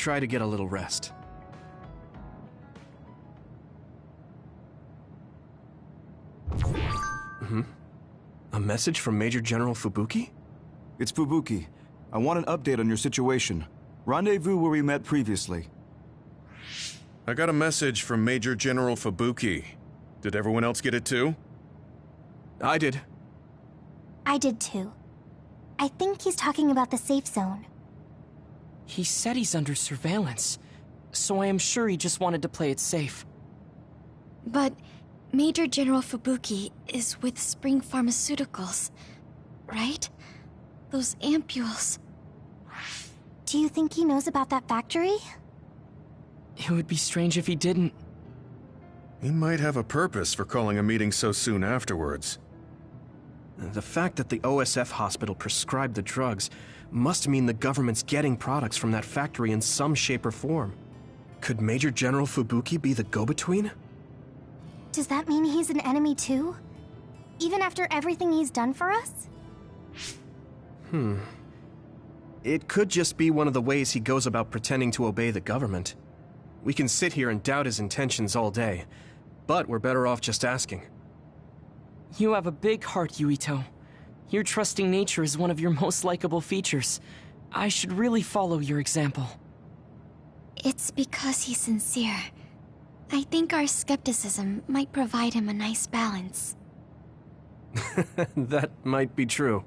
try to get a little rest. A message from Major General Fubuki? It's Fubuki. I want an update on your situation. Rendezvous where we met previously. I got a message from Major General Fubuki. Did everyone else get it too? I did. I did too. I think he's talking about the safe zone. He said he's under surveillance, so I am sure he just wanted to play it safe. But Major General Fubuki is with Spring Pharmaceuticals, right? Those ampules. Do you think he knows about that factory? It would be strange if he didn't. He might have a purpose for calling a meeting so soon afterwards. The fact that the OSF hospital prescribed the drugs must mean the government's getting products from that factory in some shape or form. Could Major General Fubuki be the go-between? Does that mean he's an enemy too? Even after everything he's done for us? It could just be one of the ways he goes about pretending to obey the government. We can sit here and doubt his intentions all day, but we're better off just asking. You have a big heart, Yuito. Your trusting nature is one of your most likable features. I should really follow your example. It's because he's sincere. I think our skepticism might provide him a nice balance. That might be true.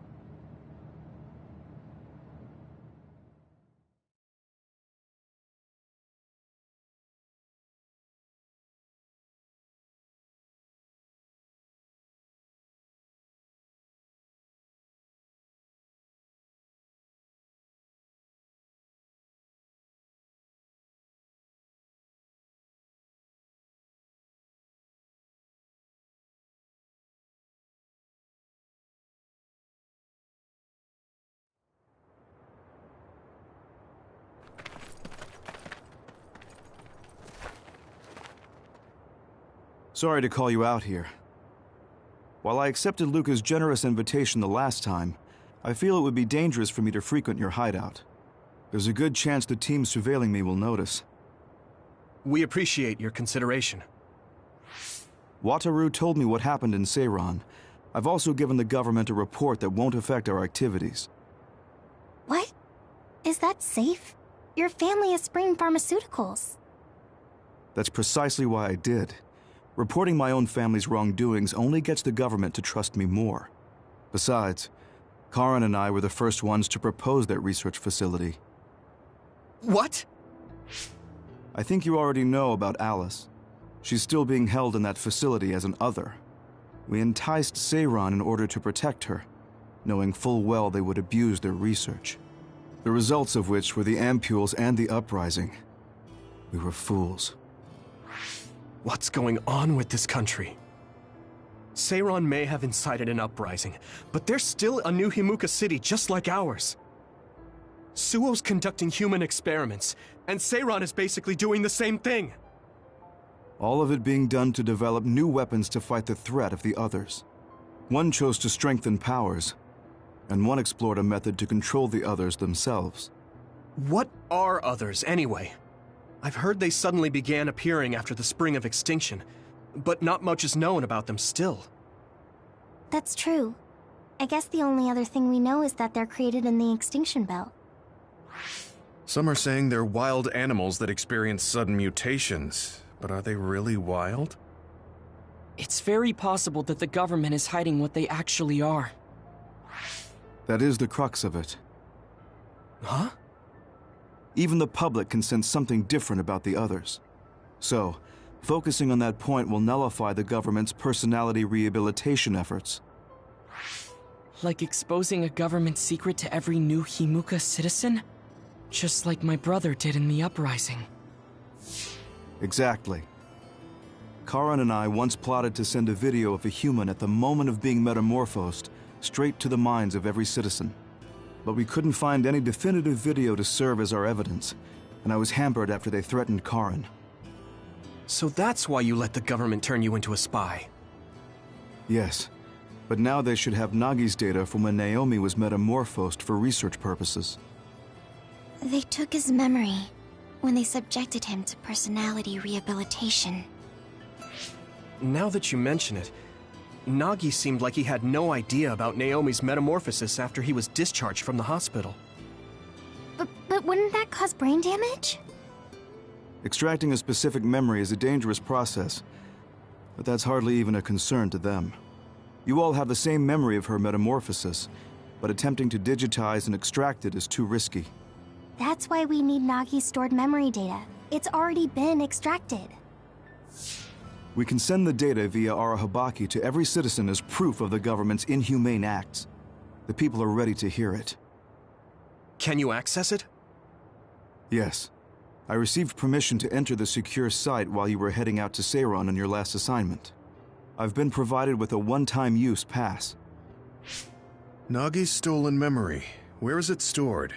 Sorry to call you out here. While I accepted Luca's generous invitation the last time, I feel it would be dangerous for me to frequent your hideout. There's a good chance the team surveilling me will notice. We appreciate your consideration. Wataru told me what happened in Seiran. I've also given the government a report that won't affect our activities. What? Is that safe? Your family is Spring Pharmaceuticals. That's precisely why I did. Reporting my own family's wrongdoings only gets the government to trust me more. Besides, Karin and I were the first ones to propose that research facility. What? I think you already know about Alice. She's still being held in that facility as an other. We enticed Seiran in order to protect her, knowing full well they would abuse their research. The results of which were the ampules and the uprising. We were fools. What's going on with this country? Seiran may have incited an uprising, but there's still a new Himuka city just like ours. Suo's conducting human experiments, and Seiran is basically doing the same thing. All of it being done to develop new weapons to fight the threat of the others. One chose to strengthen powers, and one explored a method to control the others themselves. What are others, anyway? I've heard they suddenly began appearing after the Spring of Extinction, but not much is known about them still. That's true. I guess the only other thing we know is that they're created in the Extinction Belt. Some are saying they're wild animals that experience sudden mutations, but are they really wild? It's very possible that the government is hiding what they actually are. That is the crux of it. Huh? Even the public can sense something different about the others. So, focusing on that point will nullify the government's personality rehabilitation efforts. Like exposing a government secret to every new Himuka citizen? Just like my brother did in the uprising. Exactly. Karin and I once plotted to send a video of a human at the moment of being metamorphosed straight to the minds of every citizen. But we couldn't find any definitive video to serve as our evidence, and I was hampered after they threatened Karin. So that's why you let the government turn you into a spy? Yes, but now they should have Nagi's data from when Naomi was metamorphosed for research purposes. They took his memory. when they subjected him to personality rehabilitation. Now that you mention it, Nagi seemed like he had no idea about Naomi's metamorphosis after he was discharged from the hospital. But wouldn't that cause brain damage? Extracting a specific memory is a dangerous process, but that's hardly even a concern to them. You all have the same memory of her metamorphosis, but attempting to digitize and extract it is too risky. That's why we need Nagi's stored memory data. It's already been extracted. We can send the data via Arahabaki to every citizen as proof of the government's inhumane acts. The people are ready to hear it. Can you access it? Yes. I received permission to enter the secure site while you were heading out to Seiron on your last assignment. I've been provided with a one-time use pass. Nagi's stolen memory. Where is it stored?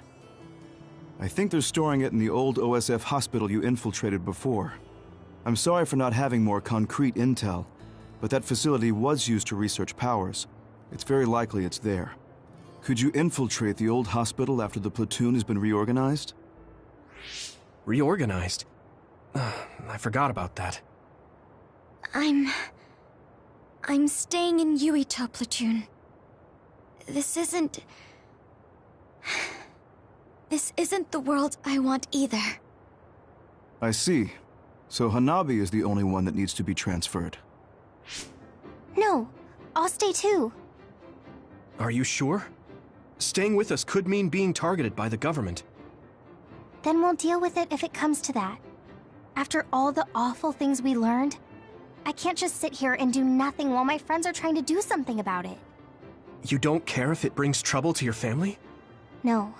I think they're storing it in the old OSF hospital you infiltrated before. I'm sorry for not having more concrete intel, but that facility was used to research powers. It's very likely it's there. Could you infiltrate the old hospital after the platoon has been reorganized? Reorganized? I forgot about that. I'm staying in Yuito platoon. This isn't the world I want either. I see. So Hanabi is the only one that needs to be transferred. No, I'll stay too. Are you sure? Staying with us could mean being targeted by the government. Then we'll deal with it if it comes to that. After all the awful things we learned, I can't just sit here and do nothing while my friends are trying to do something about it. You don't care if it brings trouble to your family? No.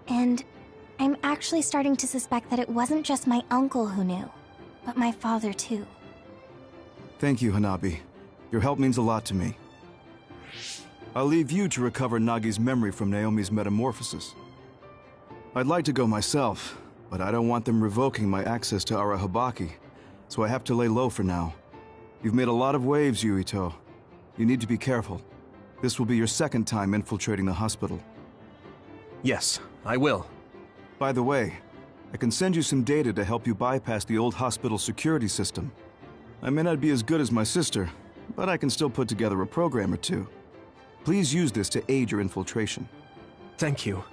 And I'm actually starting to suspect that it wasn't just my uncle who knew, but my father too. Thank you, Hanabi. Your help means a lot to me. I'll leave you to recover Nagi's memory from Naomi's metamorphosis. I'd like to go myself, but I don't want them revoking my access to Arahabaki, so I have to lay low for now. You've made a lot of waves, Yuito. You need to be careful. This will be your second time infiltrating the hospital. Yes, I will. By the way, I can send you some data to help you bypass the old hospital security system. I may not be as good as my sister, but I can still put together a program or two. Please use this to aid your infiltration. Thank you.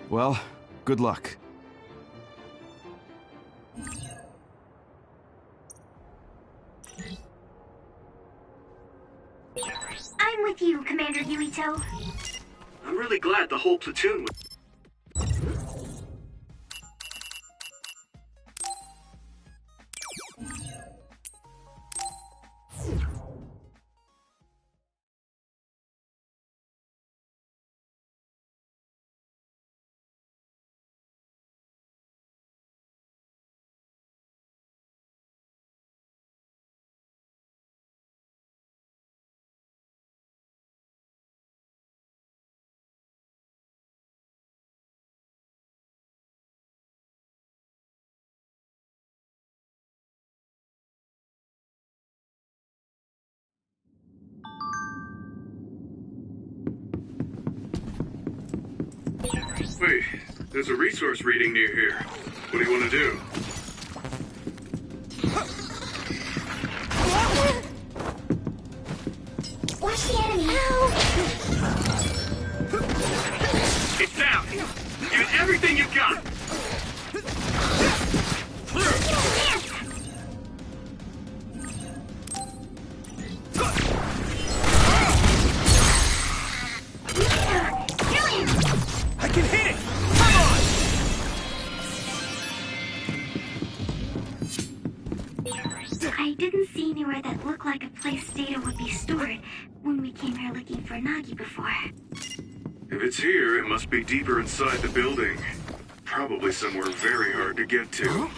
Well, good luck. I'm with you, Commander Yuito. I'm really glad the whole platoon was... Wait, there's a resource reading near here. What do you want to do? Watch the enemy. It's down! Give it everything you've got! I can hit it! Come on! I didn't see anywhere that looked like a place data would be stored when we came here looking for Nagi before. If it's here, it must be deeper inside the building. Probably somewhere very hard to get to.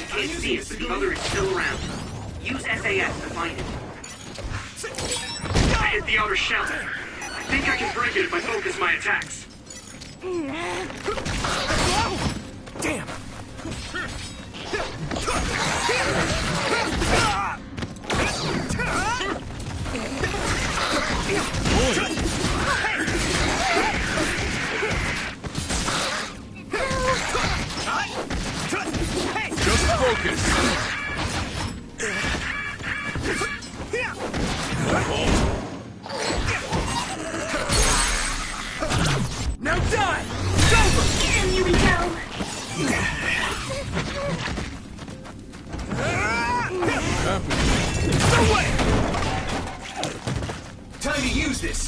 Can't see it, but the other is still around. Use SAS to find it. I hit the outer shell. I think I can break it if I focus my attacks. Damn! Focus! Now die! It's over! Get him, Yuito! No way! Time to use this!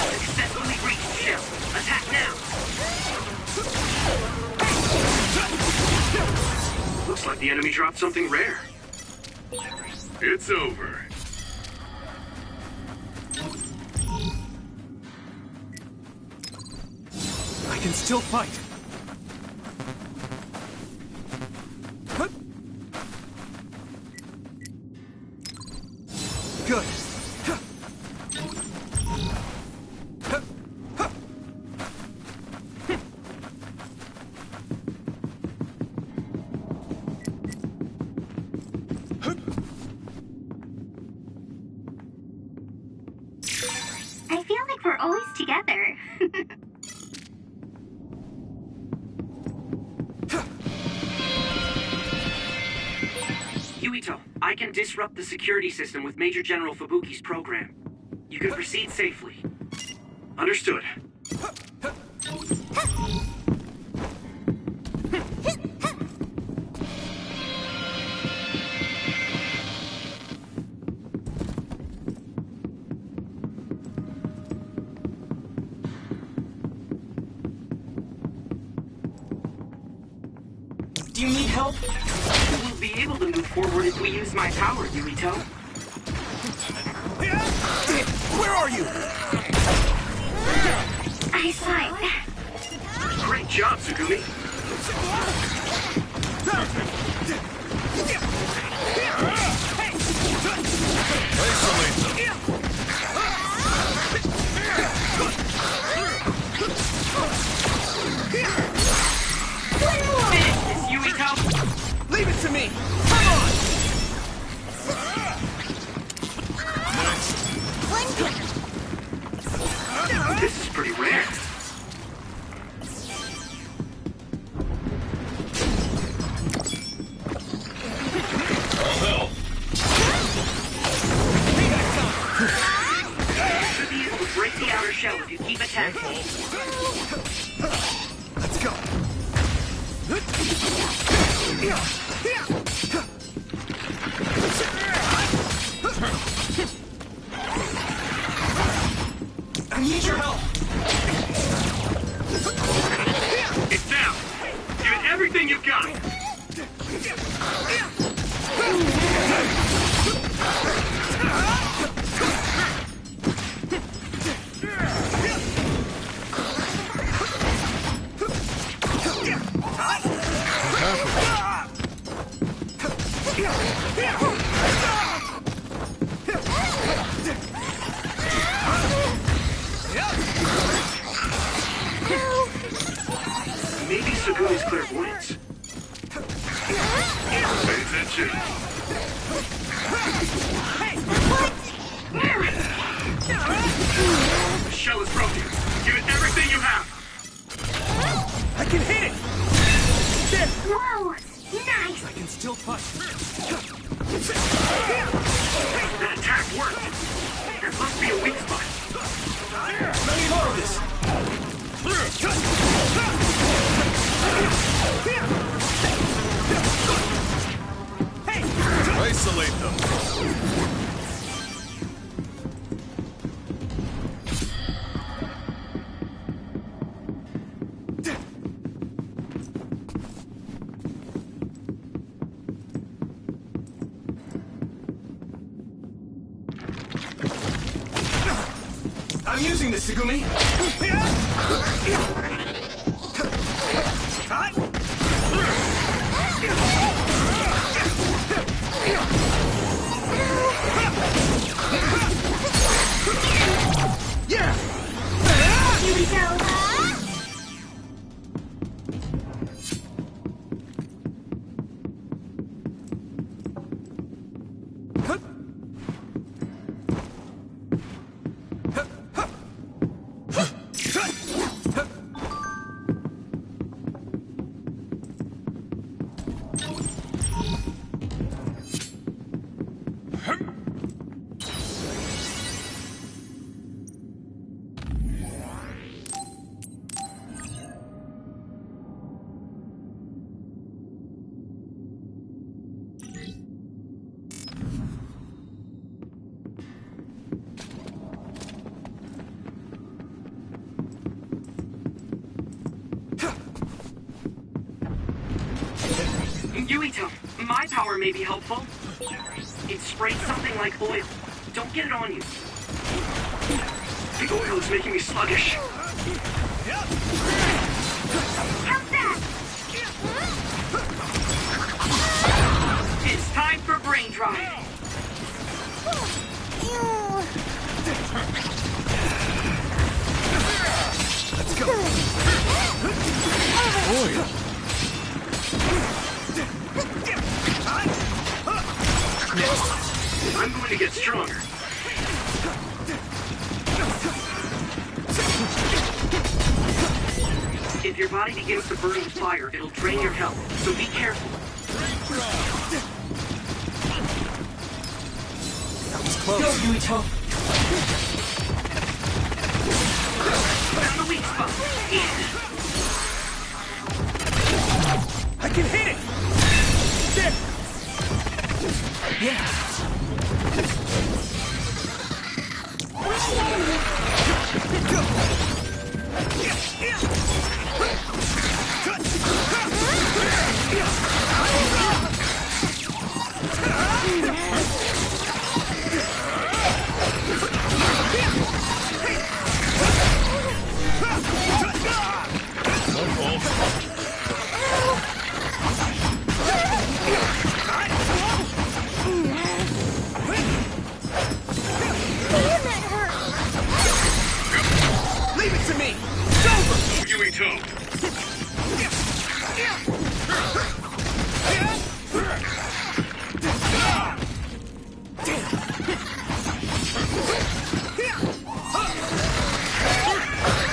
Successfully reached shell. Attack now! Looks like the enemy dropped something rare. It's over. I can still fight. Good. I feel like we're always together. Yuito, I can disrupt the security system with Major General Fubuki's program. You can proceed safely. Understood. Do you need help? We'll be able to move forward if we use my power, Yuito. Where are you? I saw it. Great job, Tsugumi. Finish this, Yuito! Leave it to me! Come on! This is pretty rare. Should be able to break the outer shell if you keep attacking. Let's go. I need your help. It's down. Give it everything you've got. Maybe Sugumi's clairvoyance. Pay attention. The shell is broken. Give it everything you have. I can hit it! There! Whoa! Nice! I can still fight. That attack worked. There must be a weak spot. Let me borrow this. Isolate them. I'm using this, Tsugumi. Yeah! Yuito! Yuito, my power may be helpful. It sprayed something like oil. Don't get it on you. The oil is making me sluggish. How's that? It's time for brain dry. Let's go. Oil. I'm going to get stronger. If your body begins to burn with fire, it'll drain your health, so be careful. That was close. Go, Yuito! Found the weak spot. I can hit it! There! Yeah! Where's the enemy? Leave it to me! It's over! Yuito!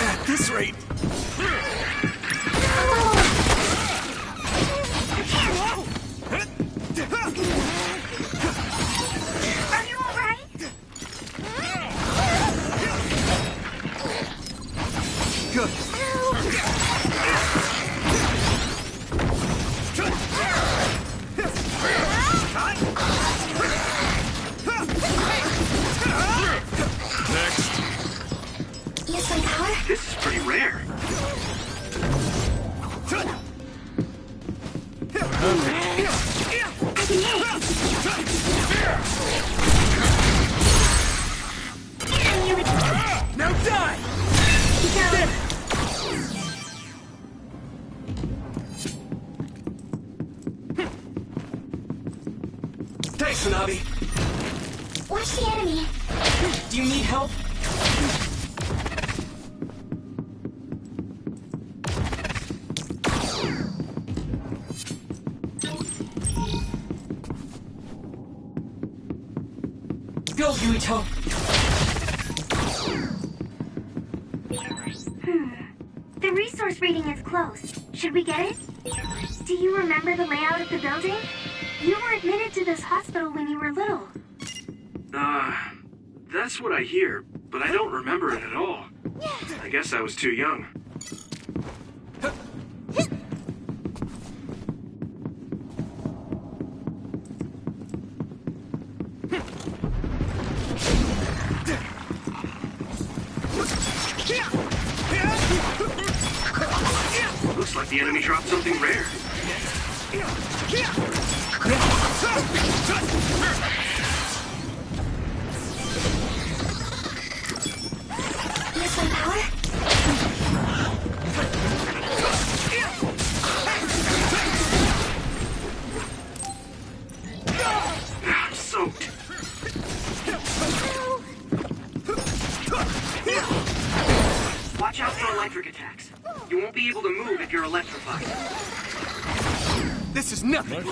At this rate... Are you alright? Good. Next. Use my power? This is pretty rare. I can hit it. Now die! Thanks, Hanabi. Watch the enemy. Do you need help? Go, Yuito! The resource reading is closed. Should we get it? Do you remember the layout of the building? You were admitted to this hospital when you were little. That's what I hear, but I don't remember it at all. I guess I was too young. Looks like the enemy dropped something rare. Use my power? I'm soaked. Watch out for electric attacks. You won't be able to move if you're electrified. This is nothing.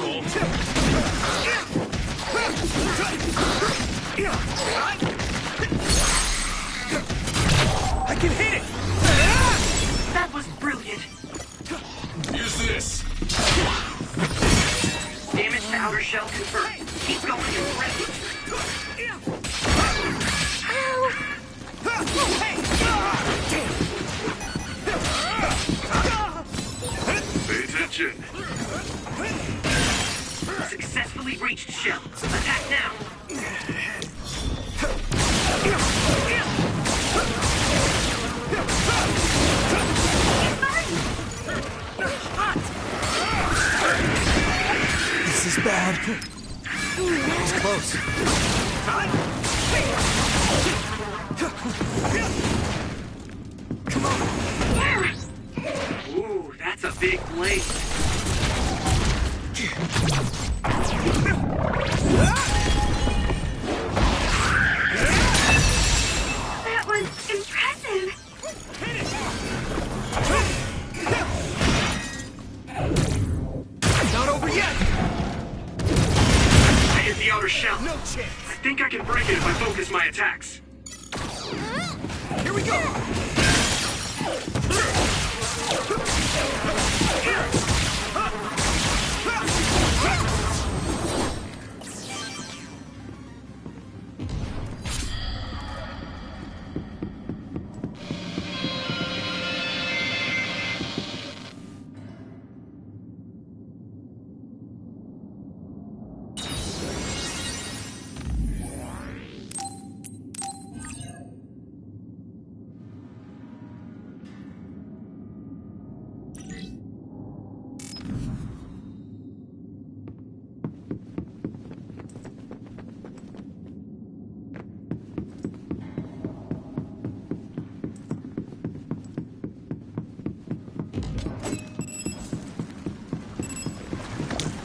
I can hit it! That was brilliant. Use this. Damage to outer shell confirmed. Keep going and rest. Pay attention. Successfully breached shell. Attack now. bad. It's close. Come on. Ooh, that's a big blade. That was impressive. Not over yet. I hit the outer shell. No chance. I think I can break it if I focus my attacks. Here we go.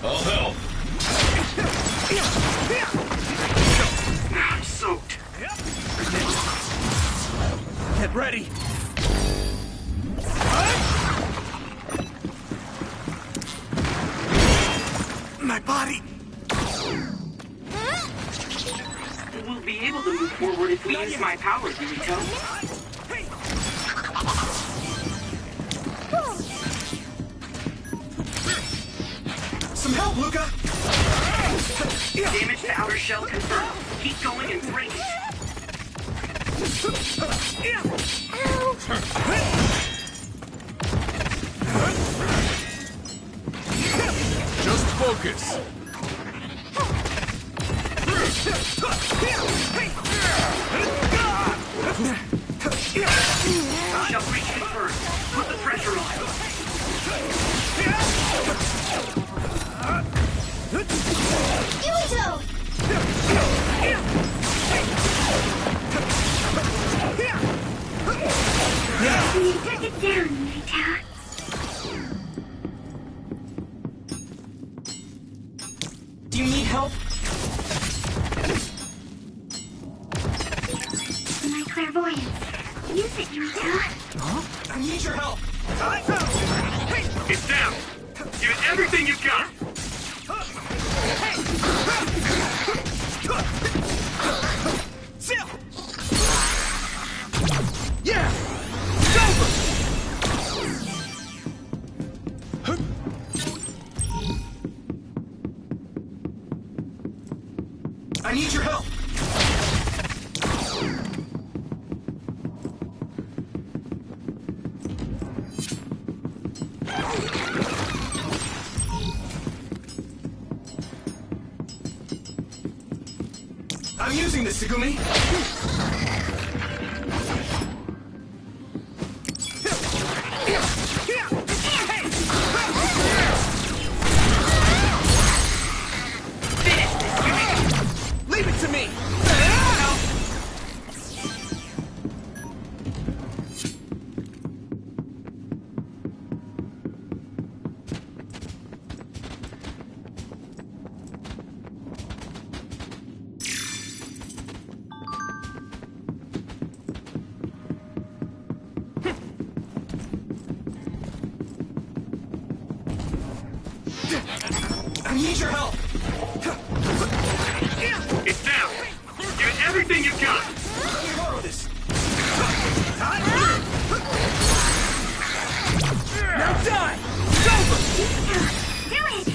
I'll help. I'm soaked. Get ready. My body. We'll be able to move forward if we use my power, Yuito. Some help, Luca. Damage to outer shell confirmed. Keep going and break it. Just focus. Shell breach confirmed. Put the pressure on. Yuito! You took it down, Yuito. Do you need help? My clairvoyance. Use it, Yuito. I need your help. It's down. Give it everything you've got. Zip. Yeah. It's over. I need your help. I'm using this, Segumi. Leave it to me. I need your help. It's down. Give it everything you've got. Let me borrow this. Now die. It's over. Do it!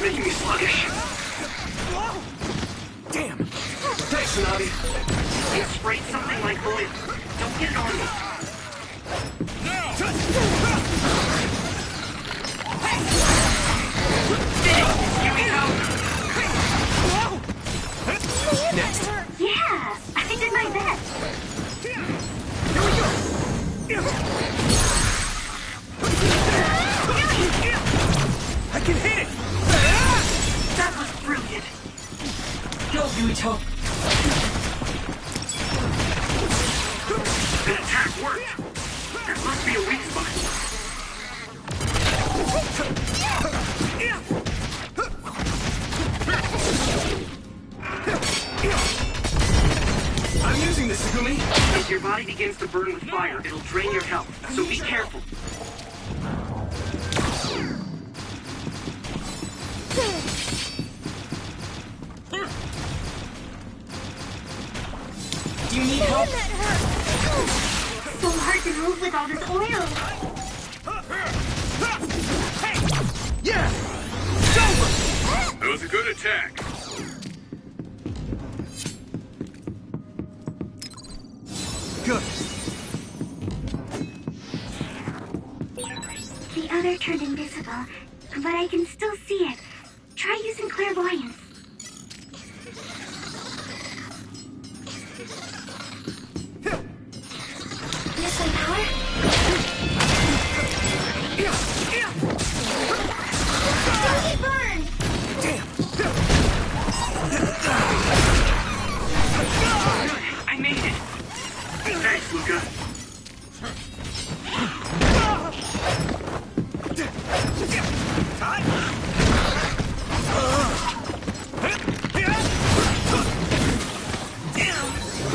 Making me sluggish. Damn! Thanks, Tsunami! It sprayed something like oil. Don't get it on me. Next! Yeah, I did my best. I can hit it! That was brilliant. Go, Yuito. The attack worked. There must be a weak spot. I'm using this, Segumi! If your body begins to burn with fire, it'll drain your health, so be careful. Do you need help? So hard to move with all this oil. Yeah! That was a good attack. Good. The other turned invisible, but I can still see it. Try using clairvoyance. Missile power? Don't get burned! I made it. Thanks, Luca.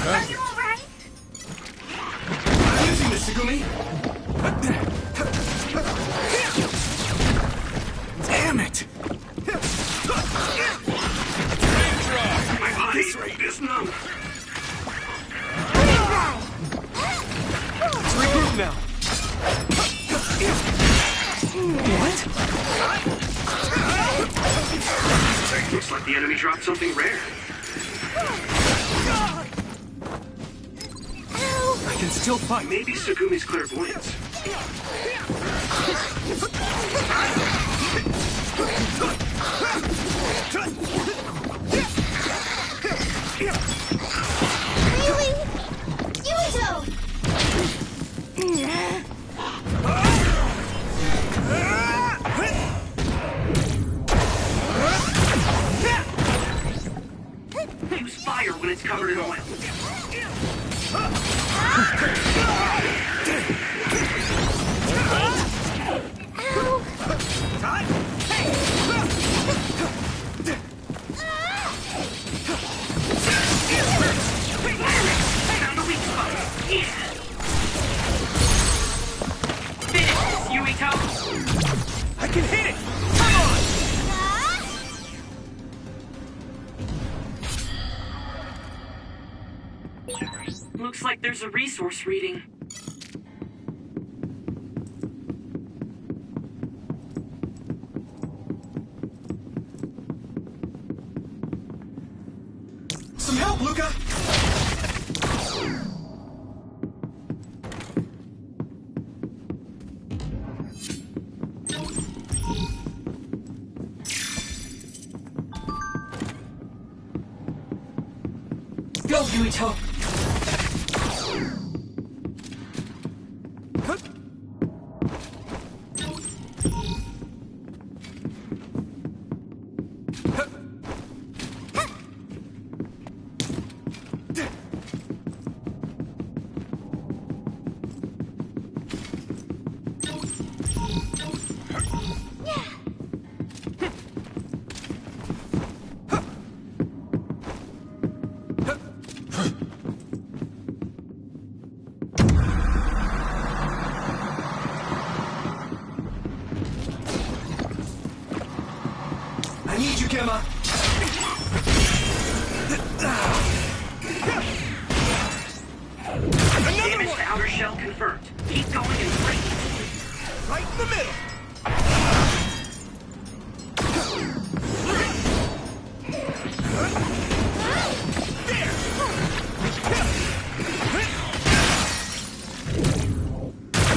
Are you alright? I'm using this, Segumi! Damn it! My body is numb. Let's regroup now! What? Looks like the enemy dropped something rare. I can still fight. Maybe Segumi's clairvoyance. Really? Yuito! Use fire when it's covered in oil. Found a weak spot. Yeah. Finish, Yuito. I can hit it! Looks like there's a resource reading. Some help, Luca! Go, Yuito. I need you, Gemma. Damage to outer shell confirmed. Keep going and break it. Right in the middle.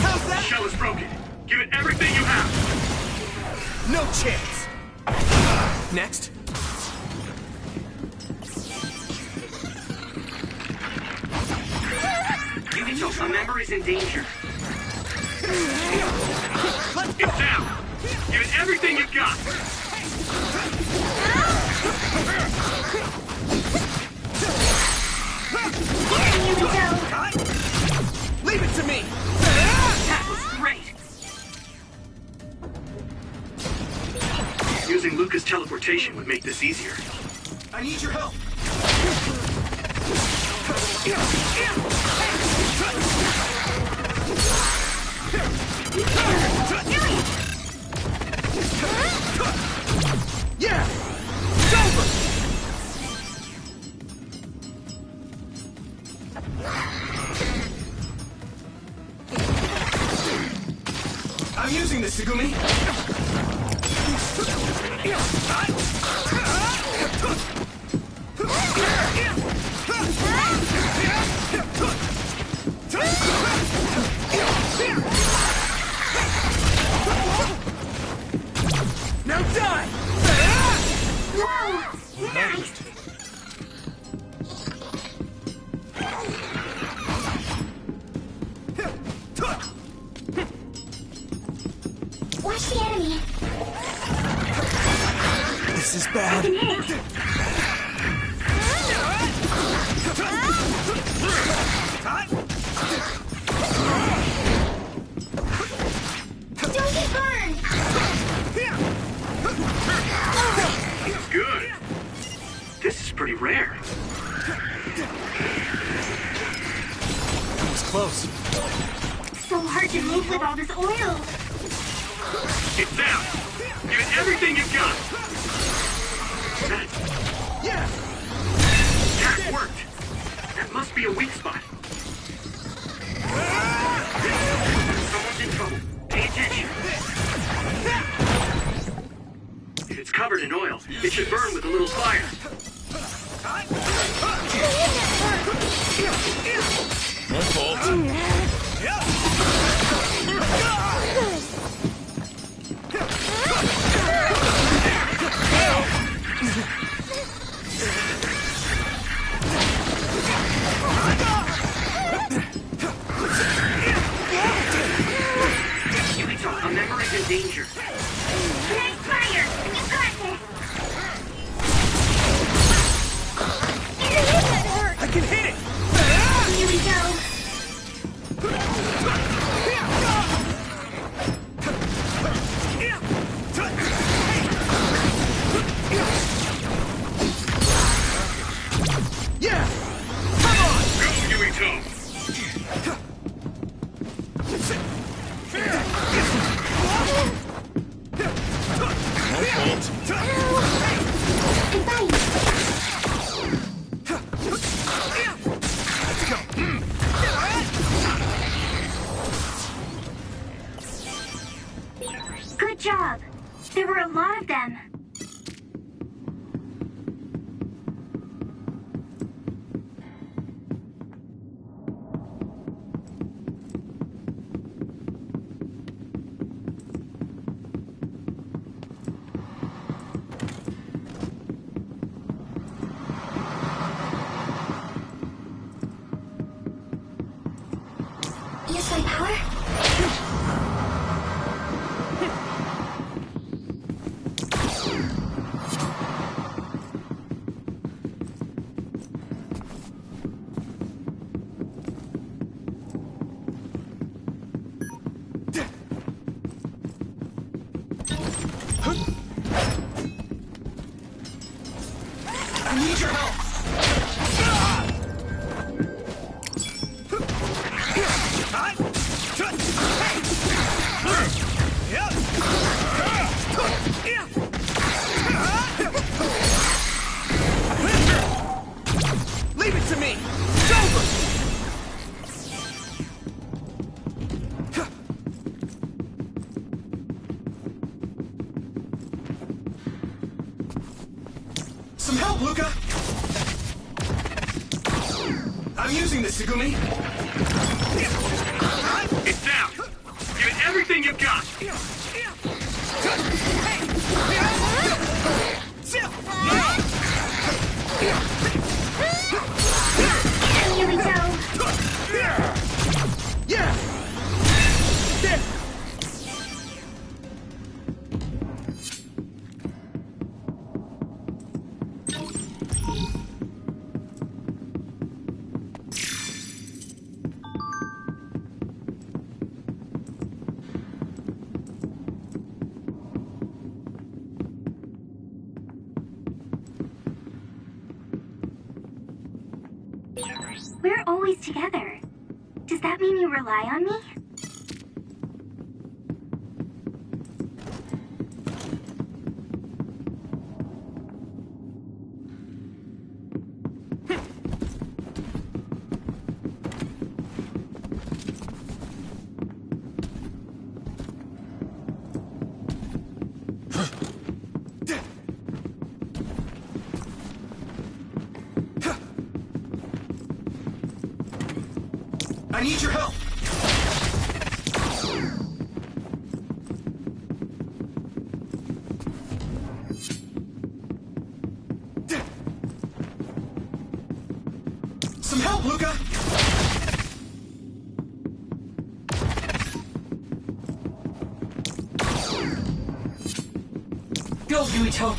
How's that? Shell is broken. Give it everything you have. No chance. Next. Yuito, a member is in danger. It's down. Give it everything you've got. Leave it to me. That was great. Using Luca's teleportation would make this easier. I need your help. Yeah! It's over! I'm using this, Segumi. Now die! Whoa! Nice! Watch the enemy! This is bad. Don't get burned! Good. This is pretty rare. That was close. So hard to move with all this oil. It's down. Give it everything you've got. Yeah! That worked. That must be a weak spot. Someone's in trouble. Pay attention. If it's covered in oil, it should burn with a little fire. No fault. Yuito, a member is in danger. Nice fire! You got this! I can hit it! Here we go! Yeah! Come on! Go, Yuito! No fault. I'm fine! Let's go! Good job! There were a lot of them. Use my power? I need your help! Some help, Luca! I'm using this, Segumi. It's down. Give it everything you've got. We're always together. Does that mean you rely on me? I need your help! Some help, Luca! Go, Yuito!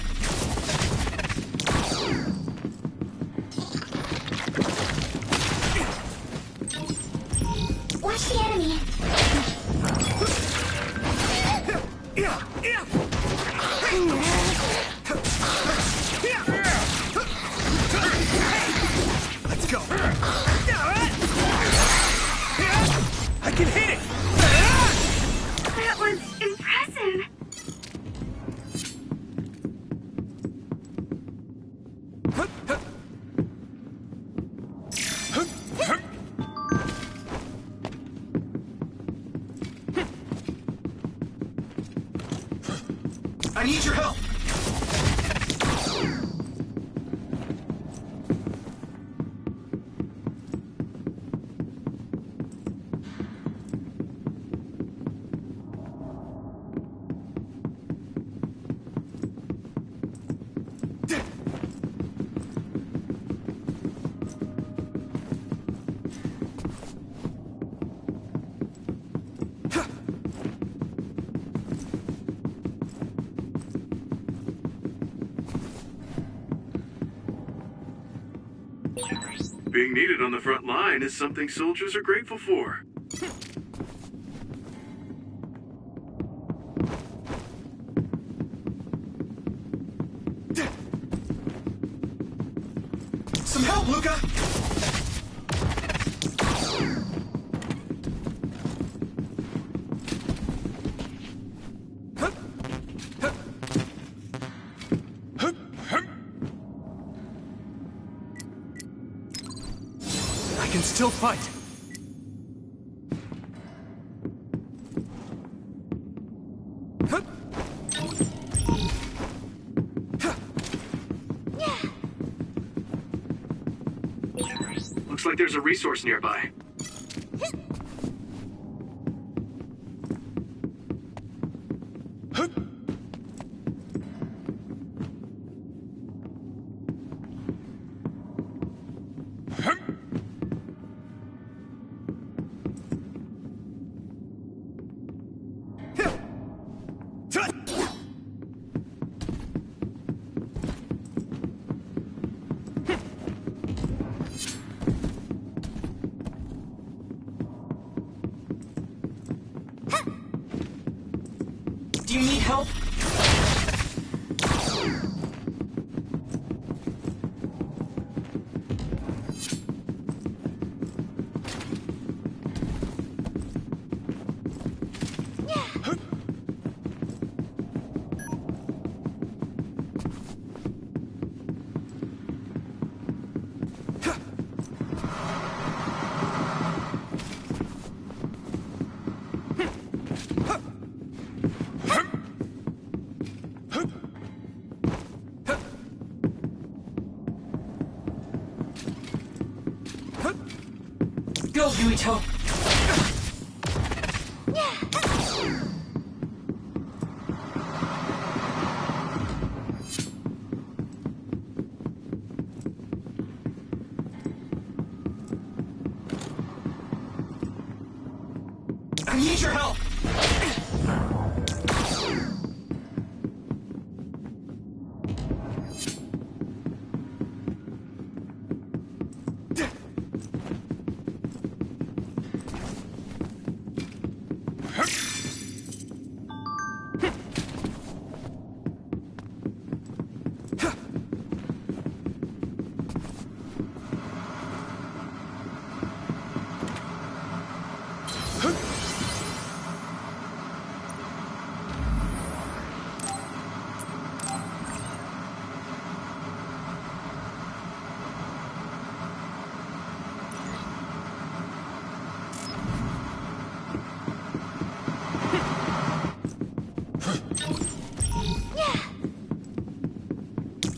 Watch the enemy. Let's go! I can hit it! That was impressive. I need your help! Being needed on the front line is something soldiers are grateful for. Some help, Luca! I can still fight. Looks like there's a resource nearby. go, Yuito! I need your help!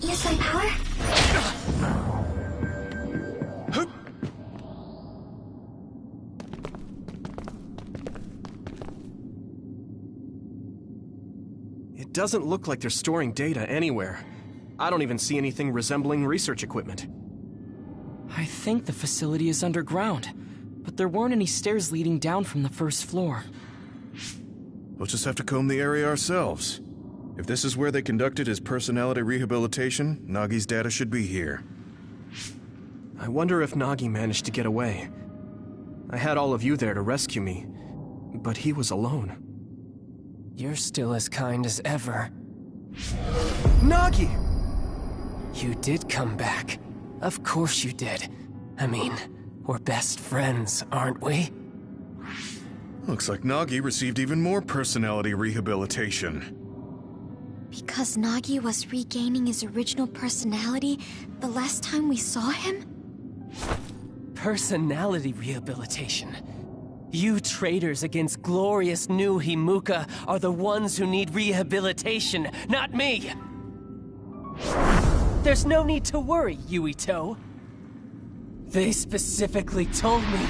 Use my power? It doesn't look like they're storing data anywhere. I don't even see anything resembling research equipment. I think the facility is underground, but there weren't any stairs leading down from the first floor. We'll just have to comb the area ourselves. If this is where they conducted his personality rehabilitation, Nagi's data should be here. I wonder if Nagi managed to get away. I had all of you there to rescue me, but he was alone. You're still as kind as ever. Nagi! You did come back. Of course you did. I mean, we're best friends, aren't we? Looks like Nagi received even more personality rehabilitation. Because Nagi was regaining his original personality the last time we saw him? Personality rehabilitation. You traitors against glorious new Himuka are the ones who need rehabilitation, not me! There's no need to worry, Yuito. They specifically told me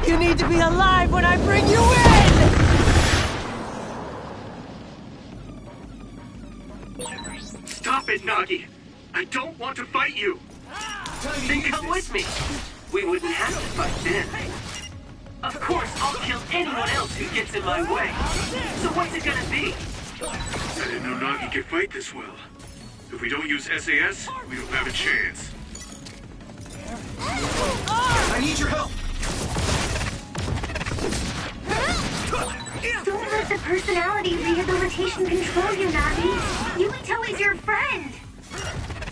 you need to be alive when I bring you in! Stop it, Nagi! I don't want to fight you! Then come with me! We wouldn't have to fight then. Of course, I'll kill anyone else who gets in my way. So what's it gonna be? I didn't know Nagi could fight this well. If we don't use SAS, we don't have a chance. I need your help! Don't let the personality rehabilitation control you, Nagi. Yuito is your friend.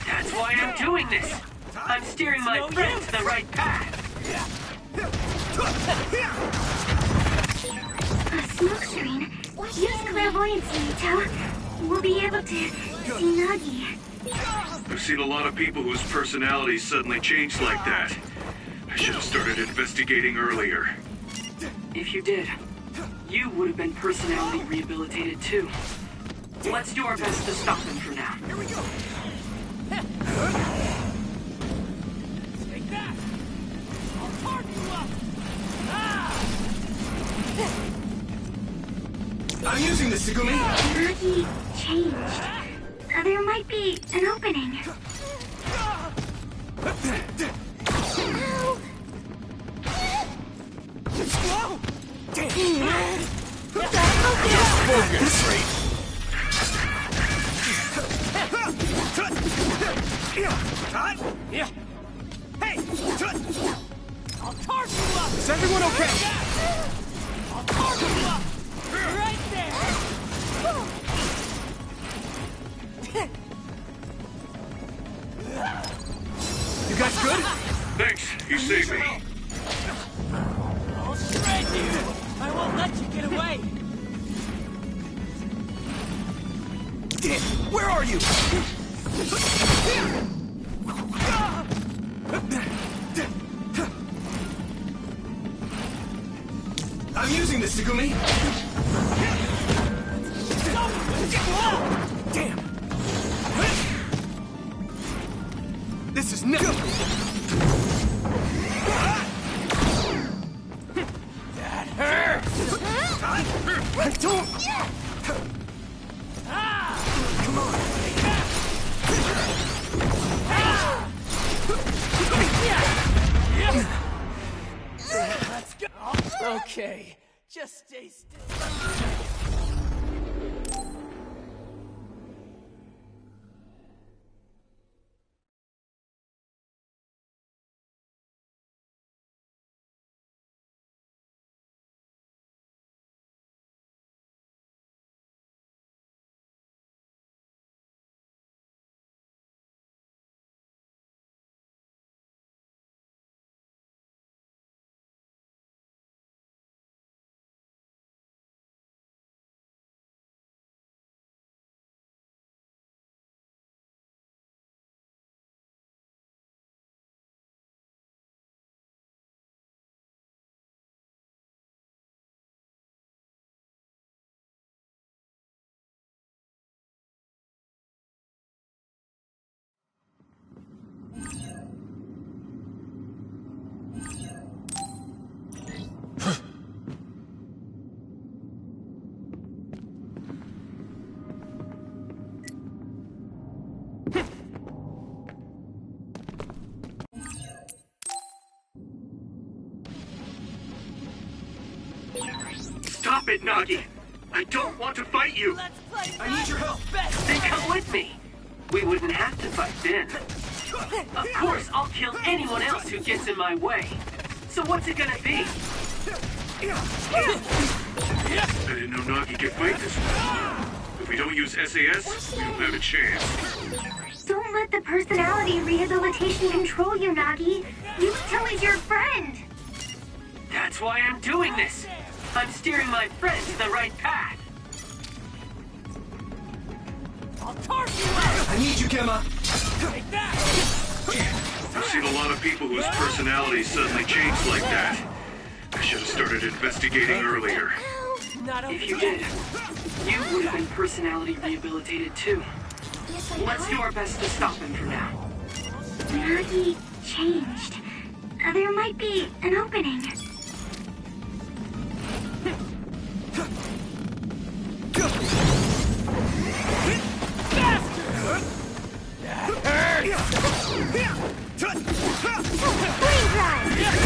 That's why I'm doing this. I'm steering my friend to the right path. A smoke screen. Use clairvoyance, Yuito. We'll be able to see Nagi. I've seen a lot of people whose personalities suddenly changed like that. I should have started investigating earlier. If you did, you would have been personality rehabilitated too. Let's do our best to stop him for now. Here we go. Take that! I'll carve you up! I'm using this, Segumi! Nagi changed. There might be an opening. This rate! Hey! I'll carve you up! Is everyone okay? I'll carve you up! Right there! You guys good? Thanks, you saved me. I'll shred you! I won't let you get away! Where are you? I'm using this, Segumi! Damn! This is nothing! Okay, just stay still. Stop it, Nagi! I don't want to fight you! I need your help! Then come with me! We wouldn't have to fight then. Of course, I'll kill anyone else who gets in my way. So what's it gonna be? I didn't know Nagi could fight this way. If we don't use SAS, we don't have a chance. Don't let the personality rehabilitation control you, Nagi. Yuito is your friend. That's why I'm doing this. I'm steering my friend to the right path. I'll torch you out! I need you, Gemma! Take that! I've seen a lot of people whose personalities suddenly change like that. I should have started investigating earlier. Not If you did, you would have been personality rehabilitated too. Let's do our best to stop him for now. Nagi changed. There might be an opening.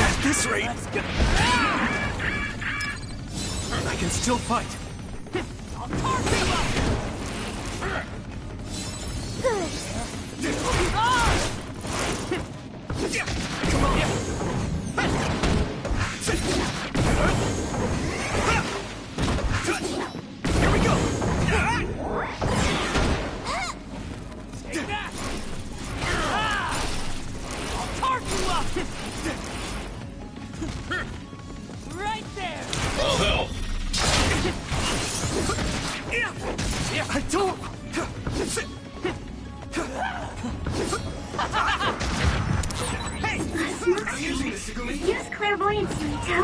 At this rate, I can still fight. I'll torch you up! Here we go! Take that! I'll torch you up! Right there! I'll help! I don't... Use clairvoyance, Yuito.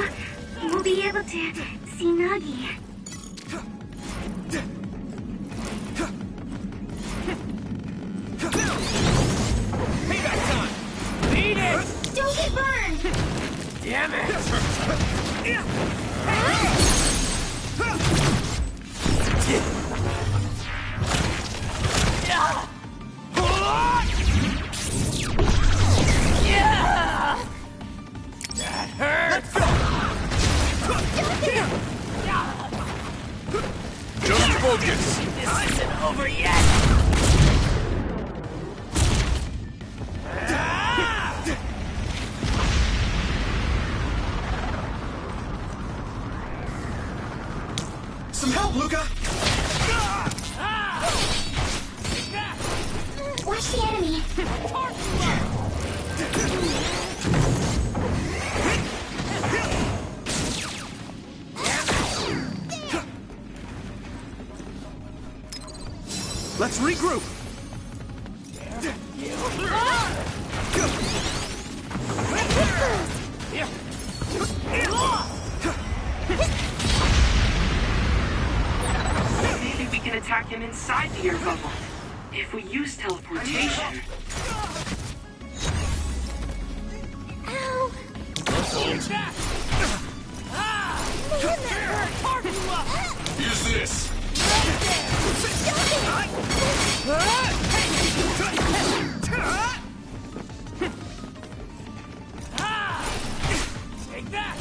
We'll be able to see Nagi. Payback time! Beat it! Don't get burned! Damn it! That hurts! Just focus! This isn't over yet! Some help, Luca! Watch the enemy. Let's regroup! Maybe we can attack him inside the air bubble. If we use teleportation... Ow! Use this! Take that!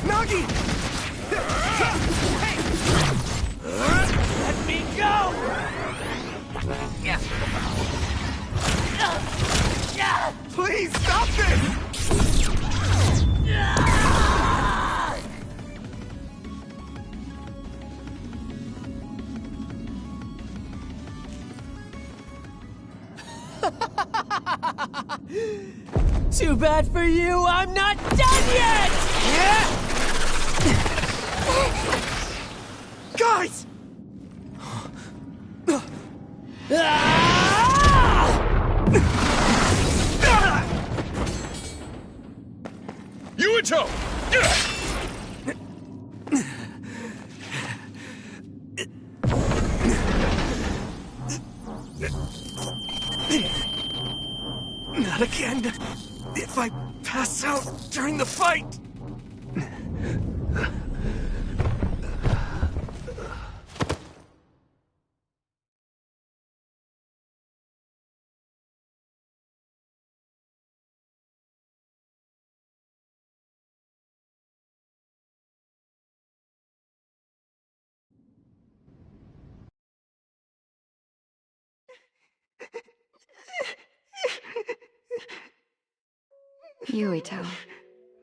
Nagi! Hey! Let me go! Please stop this! Too bad for you, I'm not done yet! Guys! Yuito! Not again. If I pass out during the fight. Yuito,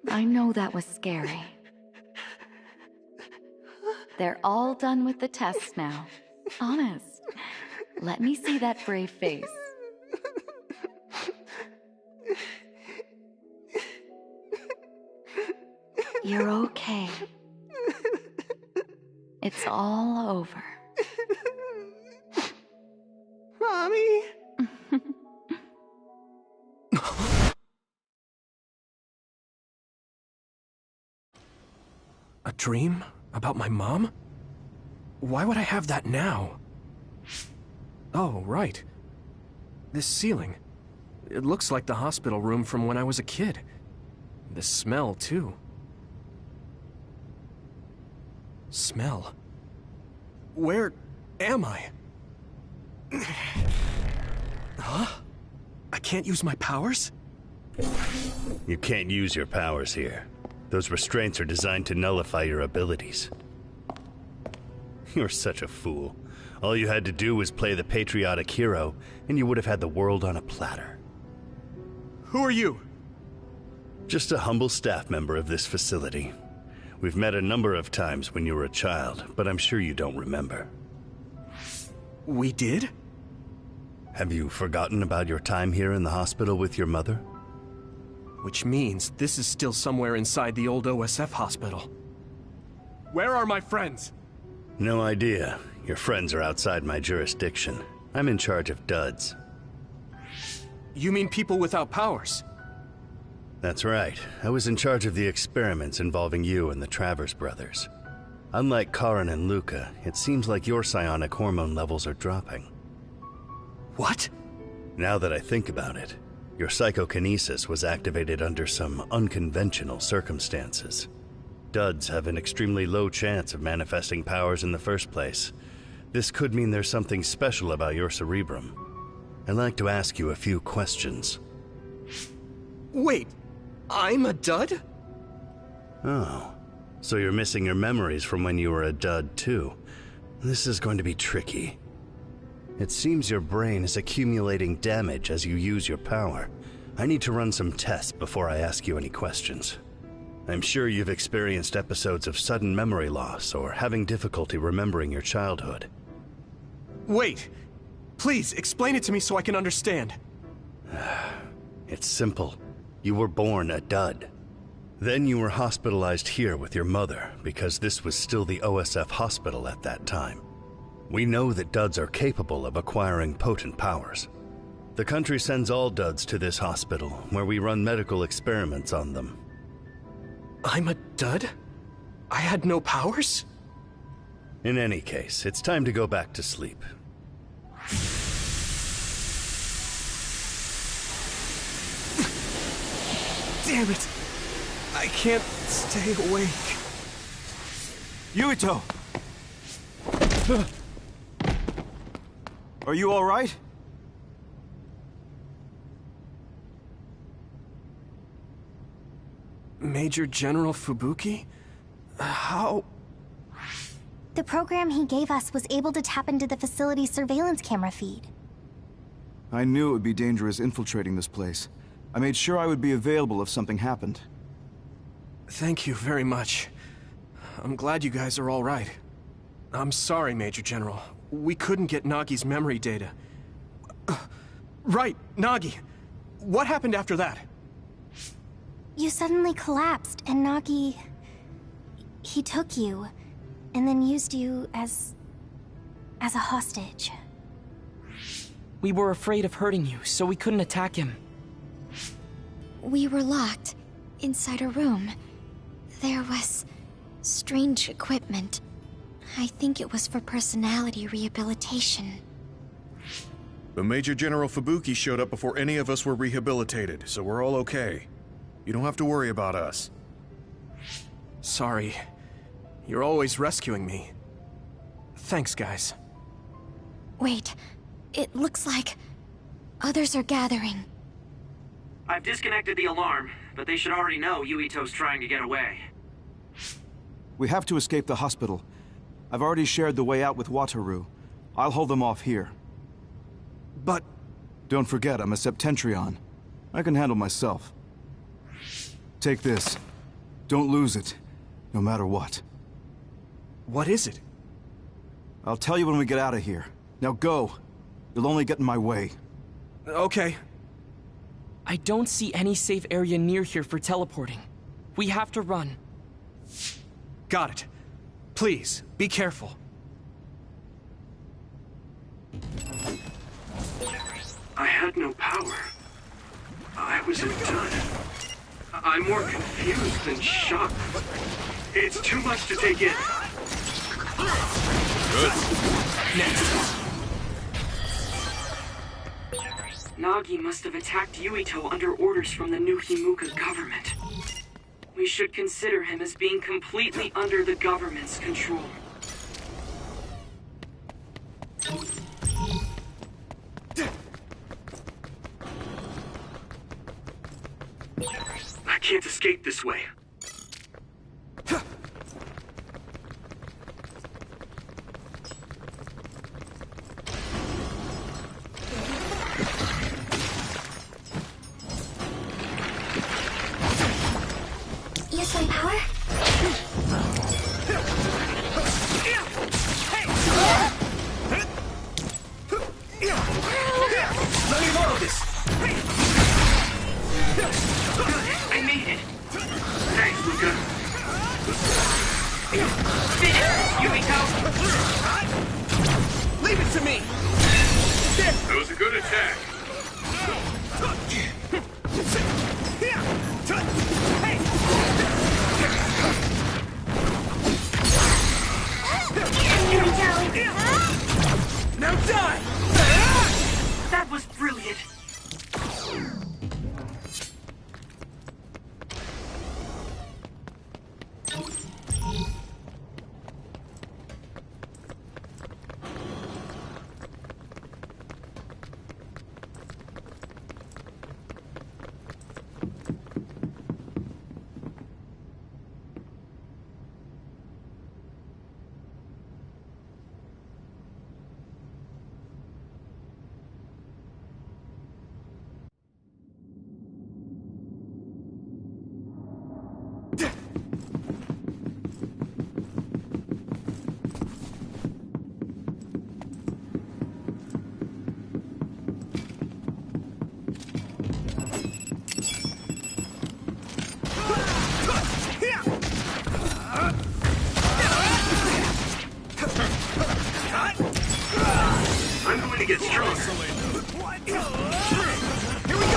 I know that was scary. They're all done with the tests now. Honest. Let me see that brave face. You're okay. It's all over. Mommy? A dream? About my mom? Why would I have that now? Oh, right. This ceiling. It looks like the hospital room from when I was a kid. The smell, too. Smell? Where am I? Huh? I can't use my powers? You can't use your powers here. Those restraints are designed to nullify your abilities. You're such a fool. All you had to do was play the patriotic hero, and you would have had the world on a platter. Who are you? Just a humble staff member of this facility. We've met a number of times when you were a child, but I'm sure you don't remember. We did? Have you forgotten about your time here in the hospital with your mother? Which means this is still somewhere inside the old OSF hospital. Where are my friends? No idea. Your friends are outside my jurisdiction. I'm in charge of duds. You mean people without powers? That's right. I was in charge of the experiments involving you and the Travers brothers. Unlike Karin and Luca, it seems like your psionic hormone levels are dropping. What? Now that I think about it, your psychokinesis was activated under some unconventional circumstances. Duds have an extremely low chance of manifesting powers in the first place. This could mean there's something special about your cerebrum. I'd like to ask you a few questions. Wait, I'm a dud? Oh, so you're missing your memories from when you were a dud too. This is going to be tricky. It seems your brain is accumulating damage as you use your power. I need to run some tests before I ask you any questions. I'm sure you've experienced episodes of sudden memory loss or having difficulty remembering your childhood. Wait, please explain it to me so I can understand. It's simple. You were born a dud. Then you were hospitalized here with your mother because this was still the OSF hospital at that time. We know that duds are capable of acquiring potent powers. The country sends all duds to this hospital, where we run medical experiments on them. I'm a dud? I had no powers? In any case, it's time to go back to sleep. Damn it! I can't stay awake. Yuito! Are you all right? Major General Fubuki? How? The program he gave us was able to tap into the facility's surveillance camera feed. I knew it would be dangerous infiltrating this place. I made sure I would be available if something happened. Thank you very much. I'm glad you guys are all right. I'm sorry, Major General. We couldn't get Nagi's memory data. Right, Nagi. What happened after that? You suddenly collapsed, and Nagi... he took you, and then used you as a hostage. We were afraid of hurting you, so we couldn't attack him. We were locked inside a room. There was strange equipment. I think it was for personality rehabilitation. But Major General Fubuki showed up before any of us were rehabilitated, so we're all okay. You don't have to worry about us. Sorry. You're always rescuing me. Thanks, guys. Wait, it looks like others are gathering. I've disconnected the alarm, but they should already know Yuito's trying to get away. We have to escape the hospital. I've already shared the way out with Wataru. I'll hold them off here. But... Don't forget, I'm a Septentrion. I can handle myself. Take this. Don't lose it, no matter what. What is it? I'll tell you when we get out of here. Now go. You'll only get in my way. Okay. I don't see any safe area near here for teleporting. We have to run. Got it. Please, be careful. I had no power. I was done. I'm more confused than shocked. It's too much to take in. Good. Next. Nagi must have attacked Yuito under orders from the new Himuka government. We should consider him as being completely under the government's control. I can't escape this way. Use my power? Let me borrow this! I made it! Thanks, Luca. Finish, Yuito! Leave it to me! That was a good attack. Now die! That was brilliant! I'm going to get stronger. Here we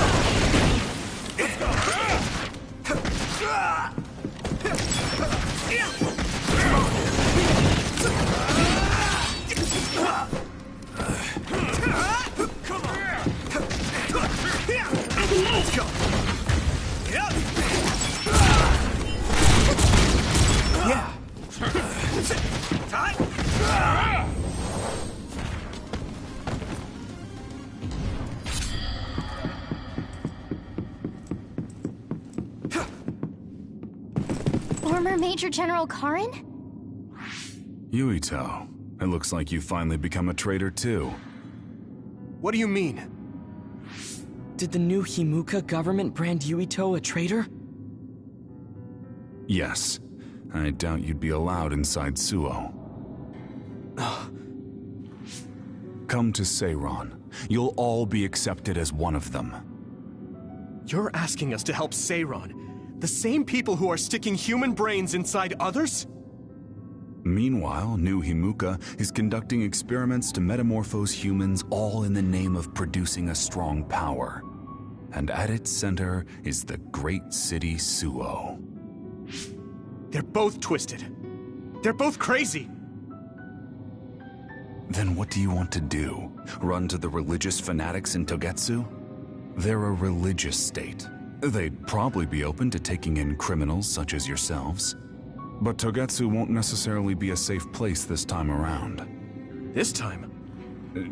Let's go! Yeah! Former Major General Karin? Yuito, it looks like you finally become a traitor too. What do you mean? Did the new Himuka government brand Yuito a traitor? Yes. I doubt you'd be allowed inside Suo. Come to Seiron. You'll all be accepted as one of them. You're asking us to help Seiron? The same people who are sticking human brains inside others? Meanwhile, New Himuka is conducting experiments to metamorphose humans, all in the name of producing a strong power. And at its center is the great city Suo. They're both twisted. They're both crazy. Then what do you want to do? Run to the religious fanatics in Togetsu? They're a religious state. They'd probably be open to taking in criminals such as yourselves. But Togetsu won't necessarily be a safe place this time around. This time?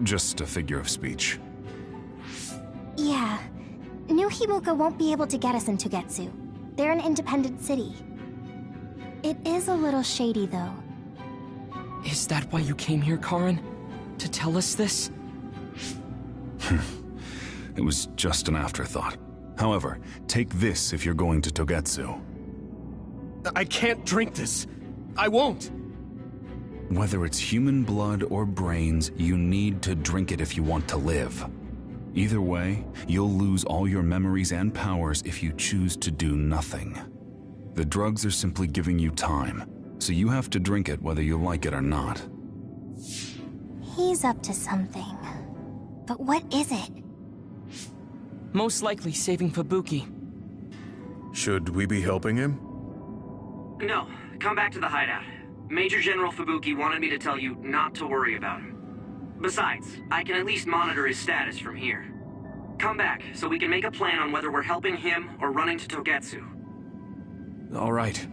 Just a figure of speech. Yeah. New Himuka won't be able to get us in Togetsu. They're an independent city. It is a little shady, though. Is that why you came here, Karin? To tell us this? It was just an afterthought. However, take this if you're going to Togetsu. I can't drink this. I won't. Whether it's human blood or brains, you need to drink it if you want to live. Either way, you'll lose all your memories and powers if you choose to do nothing. The drugs are simply giving you time, so you have to drink it whether you like it or not. He's up to something. But what is it? Most likely saving Fubuki. Should we be helping him? No, come back to the hideout. Major General Fubuki wanted me to tell you not to worry about him. Besides, I can at least monitor his status from here. Come back, so we can make a plan on whether we're helping him or running to Togetsu. All right.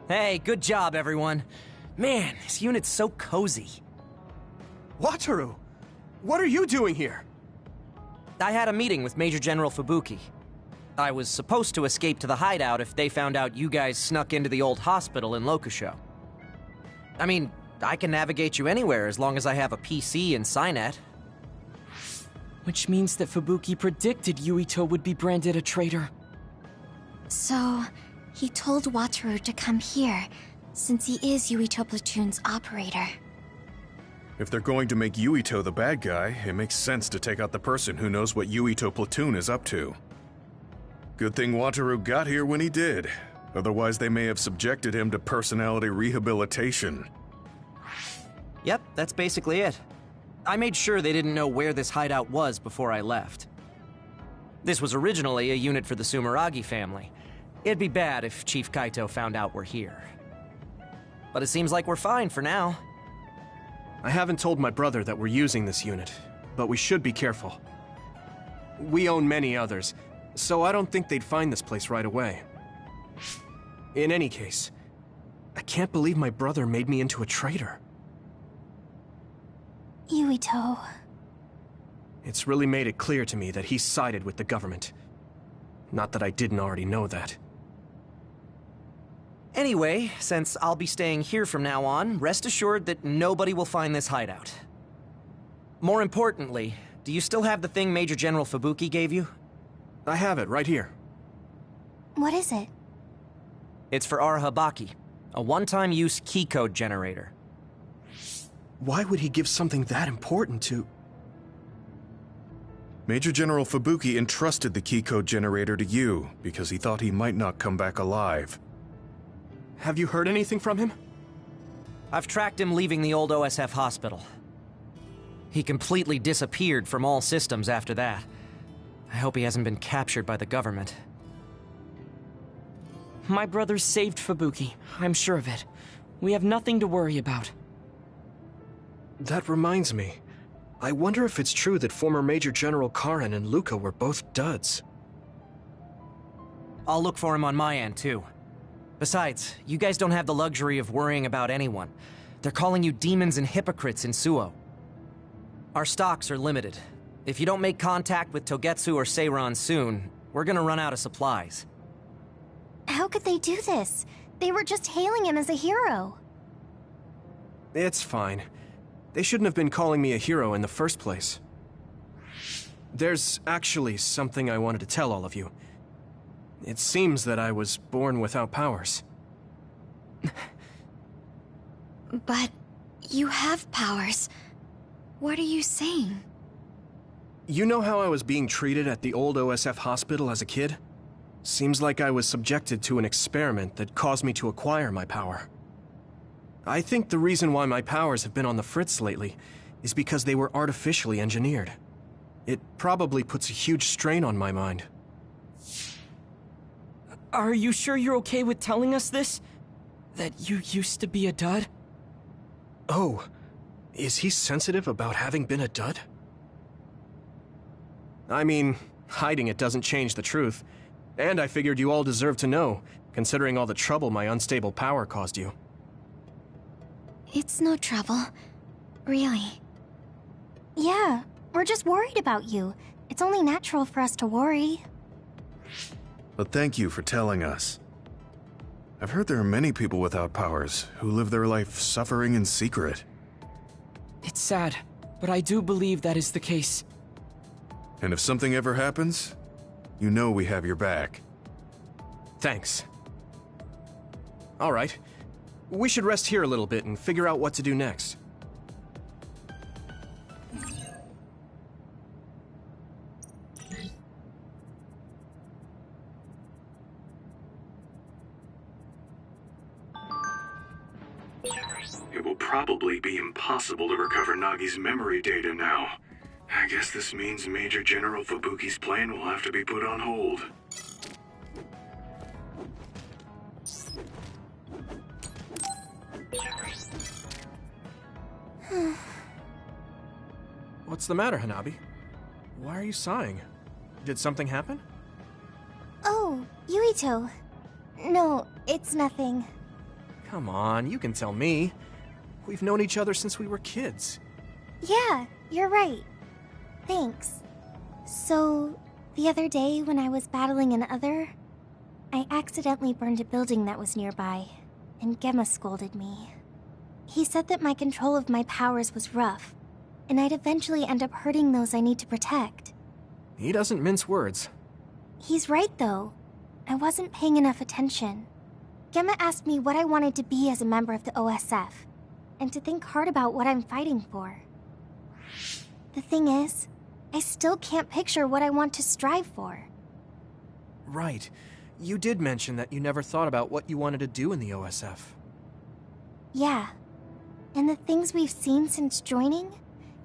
Hey, good job, everyone. Man, this unit's so cozy. Wataru! What are you doing here? I had a meeting with Major General Fubuki. I was supposed to escape to the hideout if they found out you guys snuck into the old hospital in Lokusho. I mean, I can navigate you anywhere as long as I have a PC and Cynet. Which means that Fubuki predicted Yuito would be branded a traitor. So, he told Wataru to come here, since he is Yuito Platoon's operator. If they're going to make Yuito the bad guy, it makes sense to take out the person who knows what Yuito Platoon is up to. Good thing Wataru got here when he did. Otherwise, they may have subjected him to personality rehabilitation. Yep, that's basically it. I made sure they didn't know where this hideout was before I left. This was originally a unit for the Sumeragi family. It'd be bad if Chief Kaito found out we're here. But it seems like we're fine for now. I haven't told my brother that we're using this unit, but we should be careful. We own many others, so I don't think they'd find this place right away. In any case, I can't believe my brother made me into a traitor. Yuito. It's really made it clear to me that he sided with the government. Not that I didn't already know that. Anyway, since I'll be staying here from now on, rest assured that nobody will find this hideout. More importantly, do you still have the thing Major General Fubuki gave you? I have it right here. What is it? It's for Arahabaki, a one-time use key code generator. Why would he give something that important to... Major General Fubuki entrusted the key code generator to you because he thought he might not come back alive. Have you heard anything from him? I've tracked him leaving the old OSF hospital. He completely disappeared from all systems after that. I hope he hasn't been captured by the government. My brothers saved Fubuki, I'm sure of it. We have nothing to worry about. That reminds me. I wonder if it's true that former Major General Karen and Luca were both duds. I'll look for him on my end, too. Besides, you guys don't have the luxury of worrying about anyone. They're calling you demons and hypocrites in Suo. Our stocks are limited. If you don't make contact with Togetsu or Seiran soon, we're gonna run out of supplies. How could they do this? They were just hailing him as a hero. It's fine. They shouldn't have been calling me a hero in the first place. There's actually something I wanted to tell all of you. It seems that I was born without powers. But you have powers. What are you saying? You know how I was being treated at the old OSF hospital as a kid? Seems like I was subjected to an experiment that caused me to acquire my power. I think the reason why my powers have been on the fritz lately is because they were artificially engineered. It probably puts a huge strain on my mind. Are you sure you're okay with telling us this? That you used to be a dud? Oh, is he sensitive about having been a dud? I mean, hiding it doesn't change the truth. And I figured you all deserve to know, considering all the trouble my unstable power caused you. It's no trouble. Really. Yeah, we're just worried about you. It's only natural for us to worry. But thank you for telling us. I've heard there are many people without powers who live their life suffering in secret. It's sad, but I do believe that is the case. And if something ever happens, you know we have your back. Thanks. All right. We should rest here a little bit and figure out what to do next. It will probably be impossible to recover Nagi's memory data now. I guess this means Major General Fubuki's plan will have to be put on hold. What's the matter, Hanabi? Why are you sighing? Did something happen? Oh, Yuito. No, it's nothing. Come on, you can tell me. We've known each other since we were kids. Yeah, you're right. Thanks. So, the other day when I was battling an other, I accidentally burned a building that was nearby, and Gemma scolded me. He said that my control of my powers was rough, and I'd eventually end up hurting those I need to protect. He doesn't mince words. He's right, though. I wasn't paying enough attention. Gemma asked me what I wanted to be as a member of the OSF, and to think hard about what I'm fighting for. The thing is, I still can't picture what I want to strive for. Right. You did mention that you never thought about what you wanted to do in the OSF. Yeah. And the things we've seen since joining?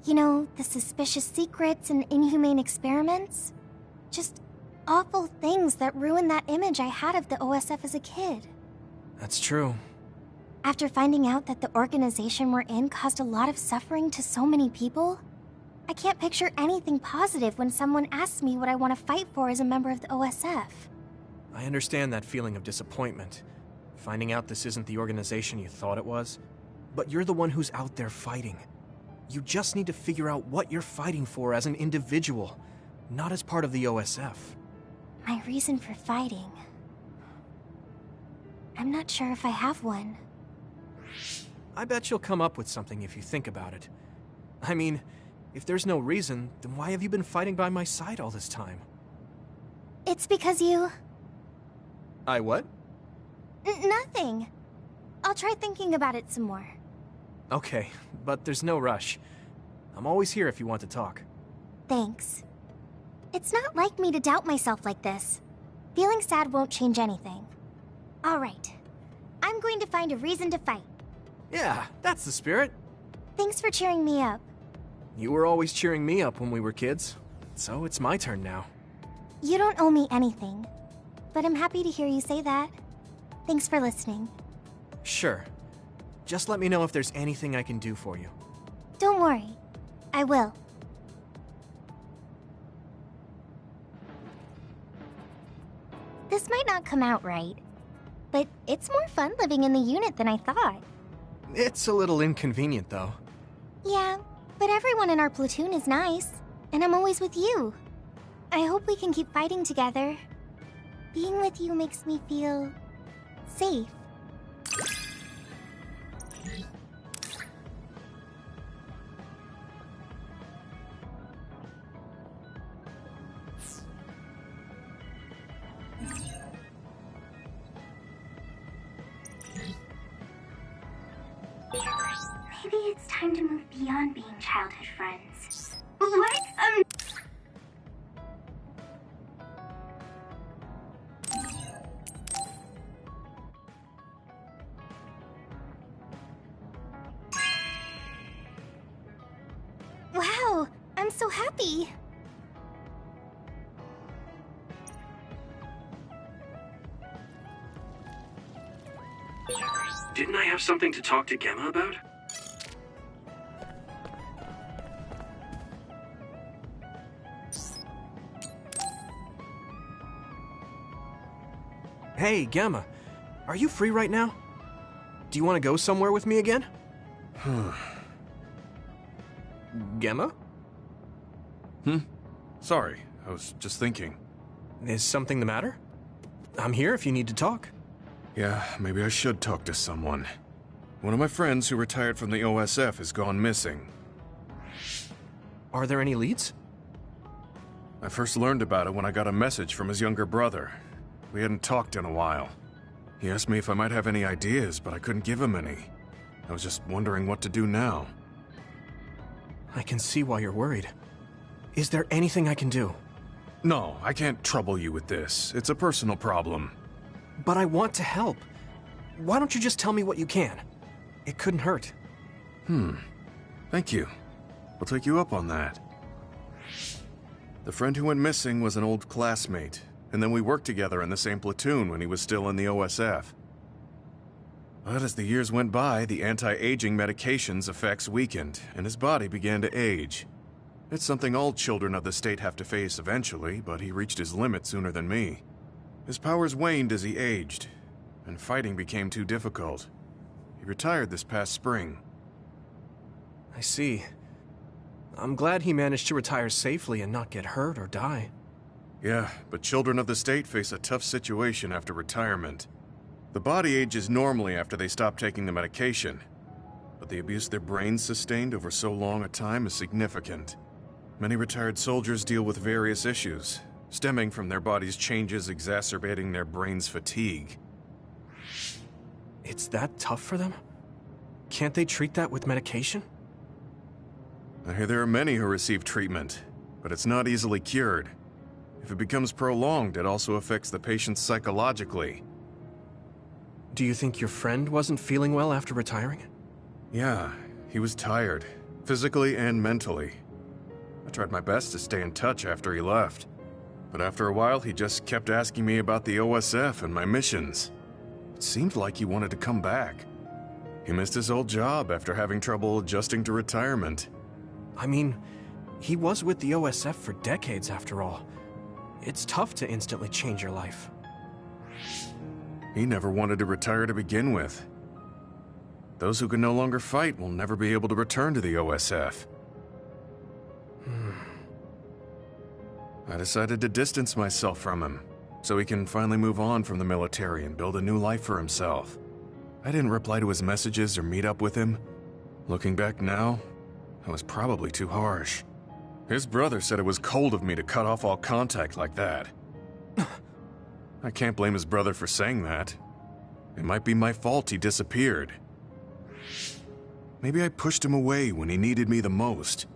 You know, the suspicious secrets and inhumane experiments? Just awful things that ruined that image I had of the OSF as a kid. That's true. After finding out that the organization we're in caused a lot of suffering to so many people, I can't picture anything positive when someone asks me what I want to fight for as a member of the OSF. I understand that feeling of disappointment. Finding out this isn't the organization you thought it was. But you're the one who's out there fighting. You just need to figure out what you're fighting for as an individual, not as part of the OSF. My reason for fighting... I'm not sure if I have one. I bet you'll come up with something if you think about it. I mean, if there's no reason, then why have you been fighting by my side all this time? It's because you... I what? Nothing. I'll try thinking about it some more. Okay, but there's no rush. I'm always here if you want to talk. Thanks. It's not like me to doubt myself like this. Feeling sad won't change anything. All right. I'm going to find a reason to fight. Yeah, that's the spirit. Thanks for cheering me up. You were always cheering me up when we were kids, so it's my turn now. You don't owe me anything, but I'm happy to hear you say that. Thanks for listening. Sure. Just let me know if there's anything I can do for you. Don't worry. I will. This might not come out right, but it's more fun living in the unit than I thought. It's a little inconvenient, though. Yeah, but everyone in our platoon is nice, and I'm always with you. I hope we can keep fighting together. Being with you makes me feel safe. Maybe it's time to move beyond being childhood friends. What? Wow, I'm so happy. Didn't I have something to talk to Gemma about? Hey, Gemma. Are you free right now? Do you want to go somewhere with me again? Gemma? Sorry, I was just thinking. Is something the matter? I'm here if you need to talk. Yeah, maybe I should talk to someone. One of my friends who retired from the OSF has gone missing. Are there any leads? I first learned about it when I got a message from his younger brother. We hadn't talked in a while. He asked me if I might have any ideas, but I couldn't give him any. I was just wondering what to do now. I can see why you're worried. Is there anything I can do? No, I can't trouble you with this. It's a personal problem. But I want to help. Why don't you just tell me what you can? It couldn't hurt. Thank you. I'll take you up on that. The friend who went missing was an old classmate, and then we worked together in the same platoon when he was still in the OSF. But as the years went by, the anti-aging medication's effects weakened, and his body began to age. It's something all children of the state have to face eventually, but he reached his limit sooner than me. His powers waned as he aged, and fighting became too difficult. He retired this past spring. I see. I'm glad he managed to retire safely and not get hurt or die. Yeah, but children of the state face a tough situation after retirement. The body ages normally after they stop taking the medication, but the abuse their brains sustained over so long a time is significant. Many retired soldiers deal with various issues, stemming from their body's changes exacerbating their brain's fatigue. It's that tough for them? Can't they treat that with medication? I hear there are many who receive treatment, but it's not easily cured. If it becomes prolonged, it also affects the patient psychologically. Do you think your friend wasn't feeling well after retiring? Yeah, he was tired, physically and mentally. I tried my best to stay in touch after he left, but after a while he just kept asking me about the OSF and my missions. It seemed like he wanted to come back. He missed his old job after having trouble adjusting to retirement. I mean, he was with the OSF for decades after all. It's tough to instantly change your life. He never wanted to retire to begin with. Those who can no longer fight will never be able to return to the OSF. I decided to distance myself from him, so he can finally move on from the military and build a new life for himself. I didn't reply to his messages or meet up with him. Looking back now, I was probably too harsh. His brother said it was cold of me to cut off all contact like that. I can't blame his brother for saying that. It might be my fault he disappeared. Maybe I pushed him away when he needed me the most.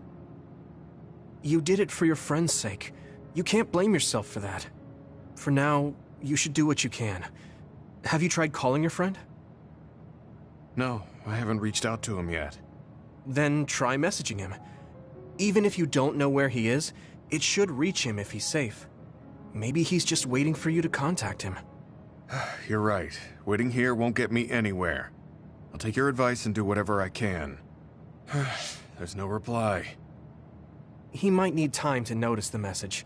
You did it for your friend's sake. You can't blame yourself for that. For now, you should do what you can. Have you tried calling your friend? No, I haven't reached out to him yet. Then try messaging him. Even if you don't know where he is, it should reach him if he's safe. Maybe he's just waiting for you to contact him. You're right. Waiting here won't get me anywhere. I'll take your advice and do whatever I can. There's no reply. He might need time to notice the message.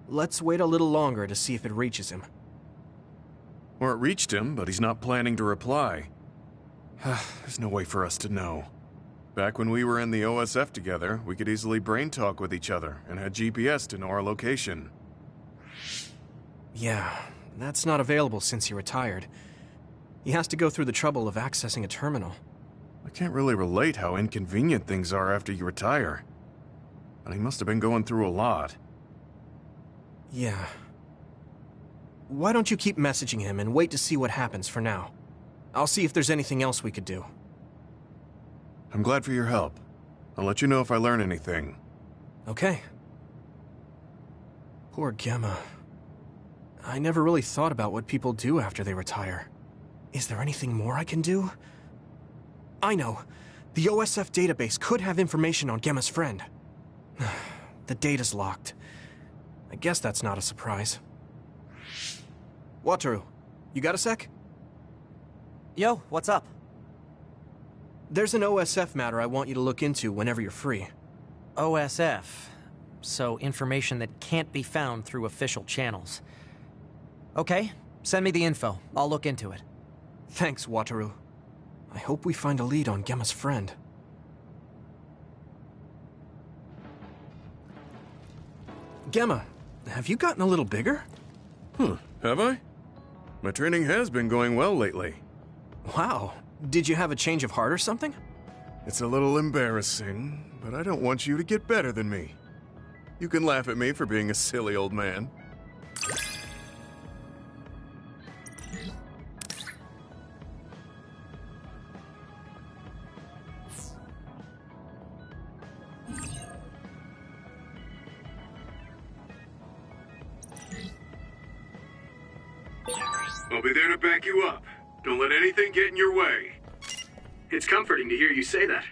Let's wait a little longer to see if it reaches him. Or it reached him, but he's not planning to reply. There's no way for us to know. Back when we were in the OSF together, we could easily brain talk with each other and had GPS to know our location. Yeah, that's not available since he retired. He has to go through the trouble of accessing a terminal. I can't really relate how inconvenient things are after you retire. But he must have been going through a lot. Yeah. Why don't you keep messaging him and wait to see what happens for now? I'll see if there's anything else we could do. I'm glad for your help. I'll let you know if I learn anything. Okay. Poor Gemma. I never really thought about what people do after they retire. Is there anything more I can do? I know. The OSF database could have information on Gemma's friend. The data's locked. I guess that's not a surprise. Wataru, you got a sec? Yo, what's up? There's an OSF matter I want you to look into whenever you're free. OSF. So information that can't be found through official channels. Okay, send me the info. I'll look into it. Thanks, Wataru. I hope we find a lead on Gemma's friend. Gemma, have you gotten a little bigger? Have I? My training has been going well lately. Wow. Did you have a change of heart or something? It's a little embarrassing, but I don't want you to get better than me. You can laugh at me for being a silly old man. I'll be there to back you up. Don't let anything get in your way. It's comforting to hear you say that.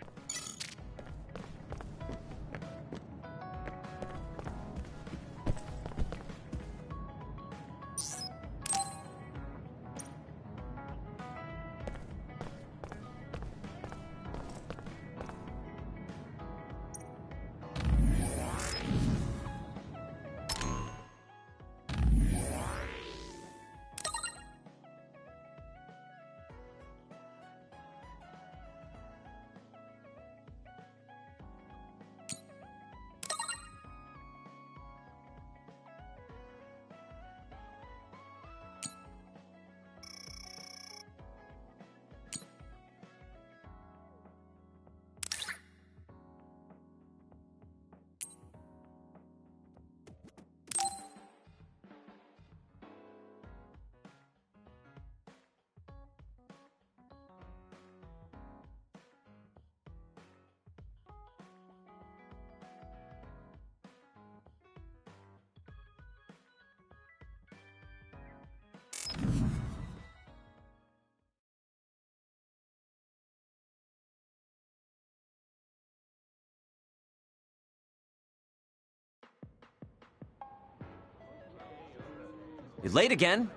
You're late again,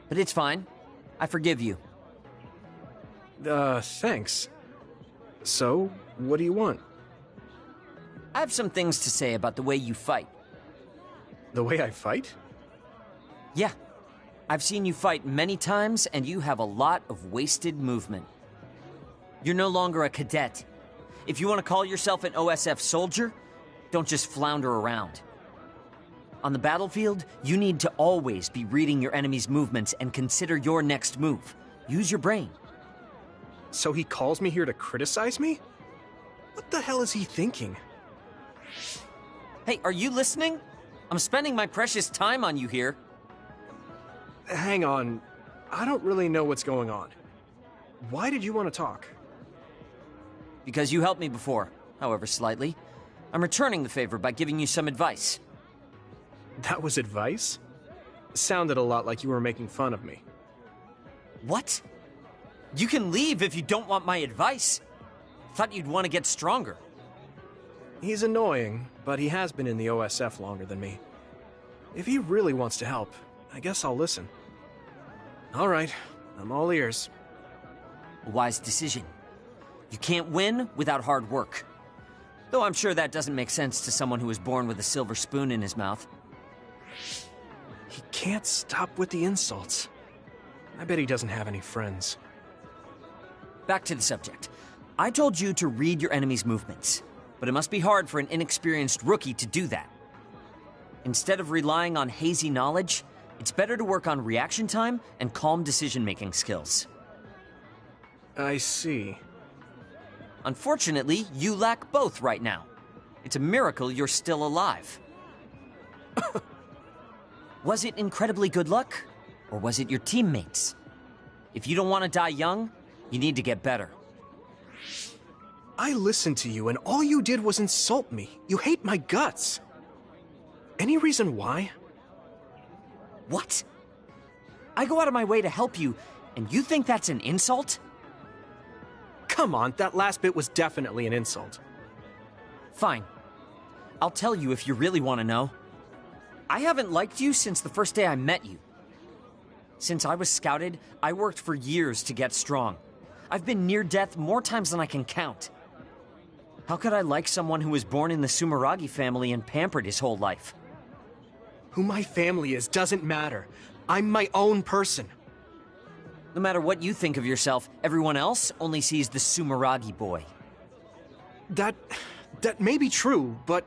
but it's fine. I forgive you. Thanks. So, what do you want? I have some things to say about the way you fight. The way I fight? Yeah. I've seen you fight many times, and you have a lot of wasted movement. You're no longer a cadet. If you want to call yourself an OSF soldier, don't just flounder around. On the battlefield, you need to always be reading your enemy's movements and consider your next move. Use your brain. So he calls me here to criticize me? What the hell is he thinking? Hey, are you listening? I'm spending my precious time on you here. Hang on. I don't really know what's going on. Why did you want to talk? Because you helped me before, however slightly. I'm returning the favor by giving you some advice. That was advice? Sounded a lot like you were making fun of me. What? You can leave if you don't want my advice. Thought you'd want to get stronger. He's annoying, but he has been in the OSF longer than me. If he really wants to help, I guess I'll listen. Alright, I'm all ears. A wise decision. You can't win without hard work. Though I'm sure that doesn't make sense to someone who was born with a silver spoon in his mouth. He can't stop with the insults. I bet he doesn't have any friends. Back to the subject. I told you to read your enemy's movements, but it must be hard for an inexperienced rookie to do that. Instead of relying on hazy knowledge, it's better to work on reaction time and calm decision-making skills. I see. Unfortunately, you lack both right now. It's a miracle you're still alive. Was it incredibly good luck? Or was it your teammates? If you don't want to die young, you need to get better. I listened to you and all you did was insult me. You hate my guts. Any reason why? What? I go out of my way to help you, and you think that's an insult? Come on, that last bit was definitely an insult. Fine. I'll tell you if you really want to know. I haven't liked you since the first day I met you. Since I was scouted, I worked for years to get strong. I've been near death more times than I can count. How could I like someone who was born in the Sumeragi family and pampered his whole life? Who my family is doesn't matter. I'm my own person. No matter what you think of yourself, everyone else only sees the Sumeragi boy. That may be true, but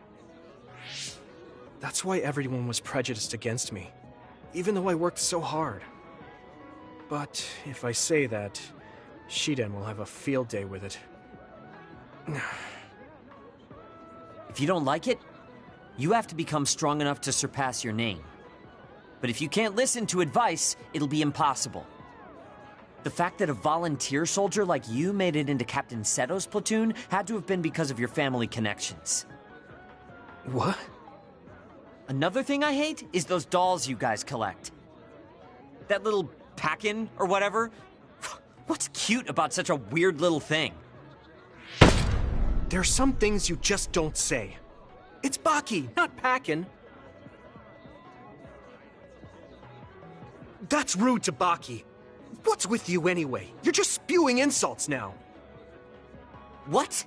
that's why everyone was prejudiced against me, even though I worked so hard. But if I say that, Shiden will have a field day with it. If you don't like it, you have to become strong enough to surpass your name. But if you can't listen to advice, it'll be impossible. The fact that a volunteer soldier like you made it into Captain Seto's platoon had to have been because of your family connections. What? Another thing I hate is those dolls you guys collect. That little pack-in or whatever. What's cute about such a weird little thing? There are some things you just don't say. It's Baki, not Packin. That's rude to Baki. What's with you anyway? You're just spewing insults now. What?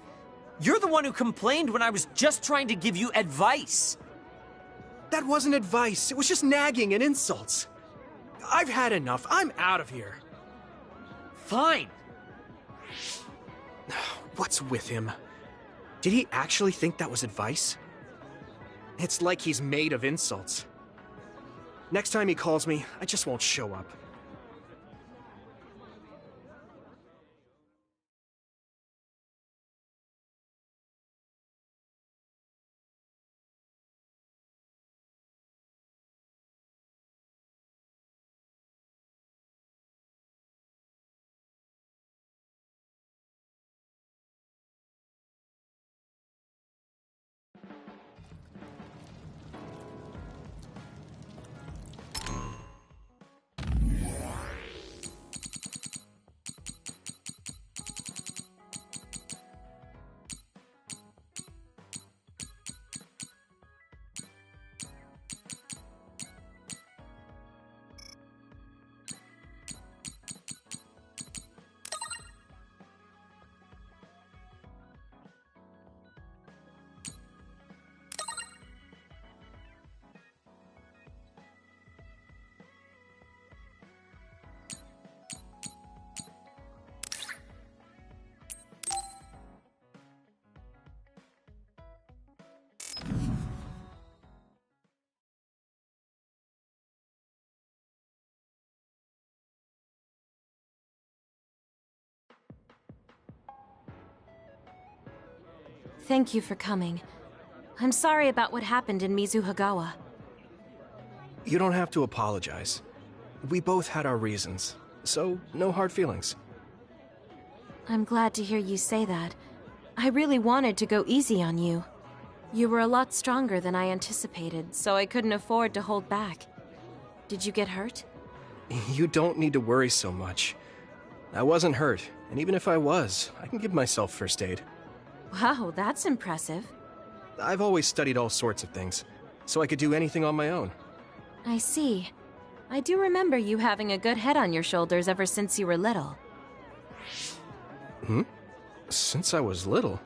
You're the one who complained when I was just trying to give you advice. That wasn't advice. It was just nagging and insults. I've had enough. I'm out of here. Fine. What's with him? Did he actually think that was advice? It's like he's made of insults. Next time he calls me, I just won't show up. Thank you for coming. I'm sorry about what happened in Mizuhagawa. You don't have to apologize. We both had our reasons, so no hard feelings. I'm glad to hear you say that. I really wanted to go easy on you. You were a lot stronger than I anticipated, so I couldn't afford to hold back. Did you get hurt? You don't need to worry so much. I wasn't hurt, and even if I was, I can give myself first aid. Wow, that's impressive. I've always studied all sorts of things, so I could do anything on my own. I see. I do remember you having a good head on your shoulders ever since you were little. Hmm? Since I was little?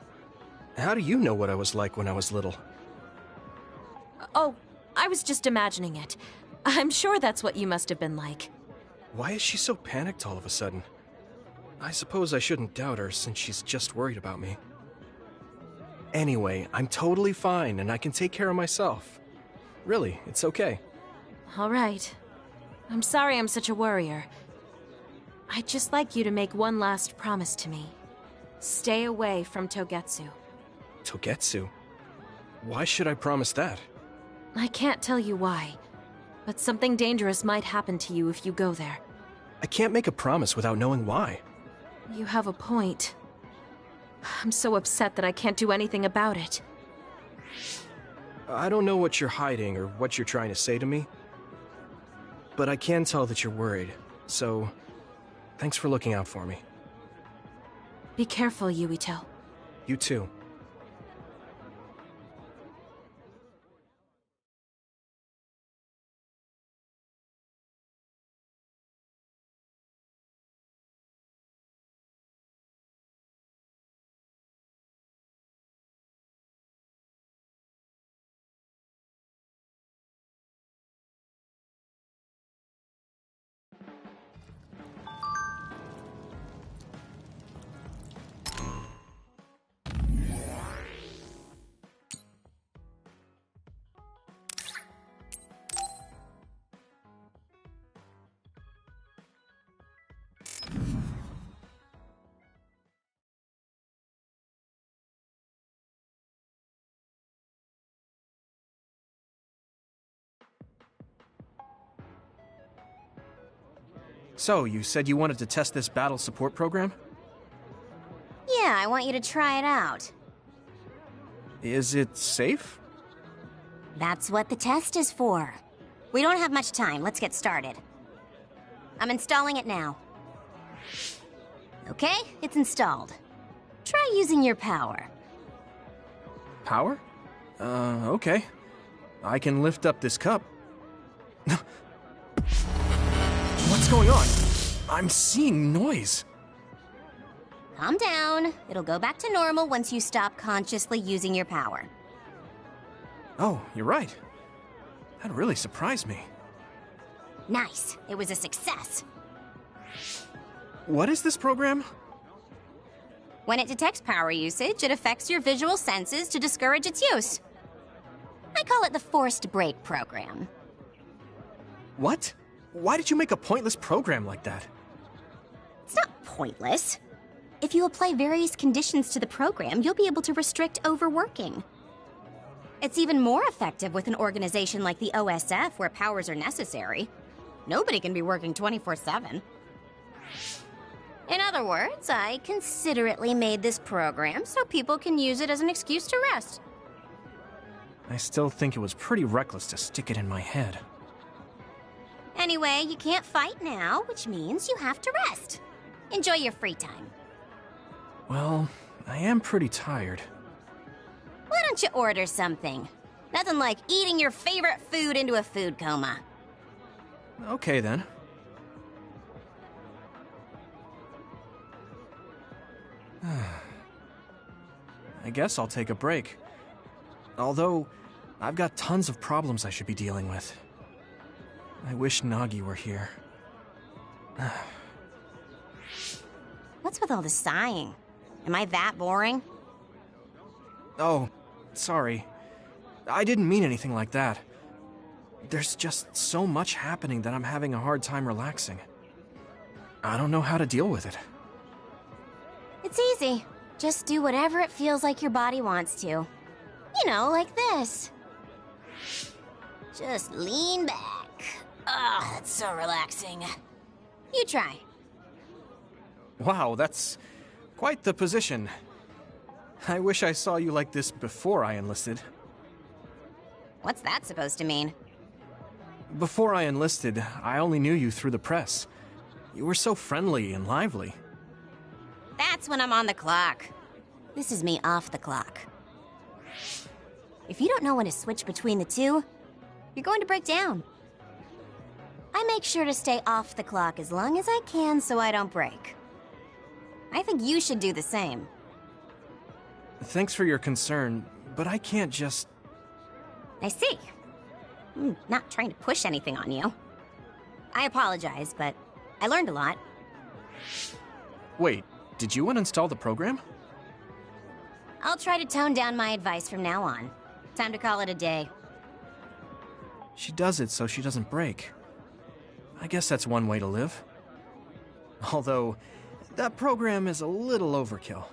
How do you know what I was like when I was little? Oh, I was just imagining it. I'm sure that's what you must have been like. Why is she so panicked all of a sudden? I suppose I shouldn't doubt her since she's just worried about me. Anyway, I'm totally fine and I can take care of myself. Really, it's okay. All right. I'm sorry I'm such a worrier. I'd just like you to make one last promise to me. Stay away from Togetsu. Togetsu? Why should I promise that? I can't tell you why, but something dangerous might happen to you if you go there. I can't make a promise without knowing why. You have a point. I'm so upset that I can't do anything about it. I don't know what you're hiding or what you're trying to say to me, but I can tell that you're worried, so thanks for looking out for me. Be careful, Yuito. You too. So, you said you wanted to test this battle support program? Yeah, I want you to try it out. Is it safe? That's what the test is for. We don't have much time, let's get started. I'm installing it now. Okay, it's installed. Try using your power. Power? Okay. I can lift up this cup. What's going on? I'm seeing noise. Calm down. It'll go back to normal once you stop consciously using your power. Oh, you're right. That really surprised me. Nice. It was a success. What is this program? When it detects power usage, it affects your visual senses to discourage its use. I call it the Forced Break program. What? Why did you make a pointless program like that? It's not pointless. If you apply various conditions to the program, you'll be able to restrict overworking. It's even more effective with an organization like the OSF where powers are necessary. Nobody can be working 24/7. In other words, I considerately made this program so people can use it as an excuse to rest. I still think it was pretty reckless to stick it in my head. Anyway, you can't fight now, which means you have to rest. Enjoy your free time. Well, I am pretty tired. Why don't you order something? Nothing like eating your favorite food into a food coma. Okay then. I guess I'll take a break. Although, I've got tons of problems I should be dealing with. I wish Nagi were here. What's with all the sighing? Am I that boring? Oh, sorry. I didn't mean anything like that. There's just so much happening that I'm having a hard time relaxing. I don't know how to deal with it. It's easy. Just do whatever it feels like your body wants to. You know, like this. Just lean back. Ugh, that's so relaxing. You try. Wow, that's quite the position. I wish I saw you like this before I enlisted. What's that supposed to mean? Before I enlisted, I only knew you through the press. You were so friendly and lively. That's when I'm on the clock. This is me off the clock. If you don't know when to switch between the two, you're going to break down. I make sure to stay off the clock as long as I can so I don't break. I think you should do the same. Thanks for your concern, but I can't just... I see. I'm not trying to push anything on you. I apologize, but I learned a lot. Wait, did you uninstall the program? I'll try to tone down my advice from now on. Time to call it a day. She does it so she doesn't break. I guess that's one way to live. Although, that program is a little overkill.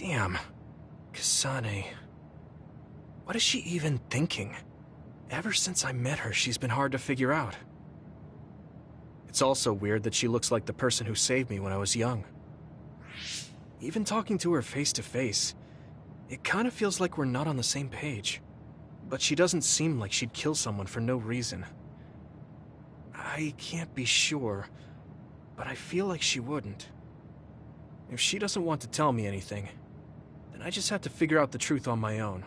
Damn. Kasane. What is she even thinking? Ever since I met her, she's been hard to figure out. It's also weird that she looks like the person who saved me when I was young. Even talking to her face to face, it kind of feels like we're not on the same page. But she doesn't seem like she'd kill someone for no reason. I can't be sure, but I feel like she wouldn't. If she doesn't want to tell me anything, then I just have to figure out the truth on my own.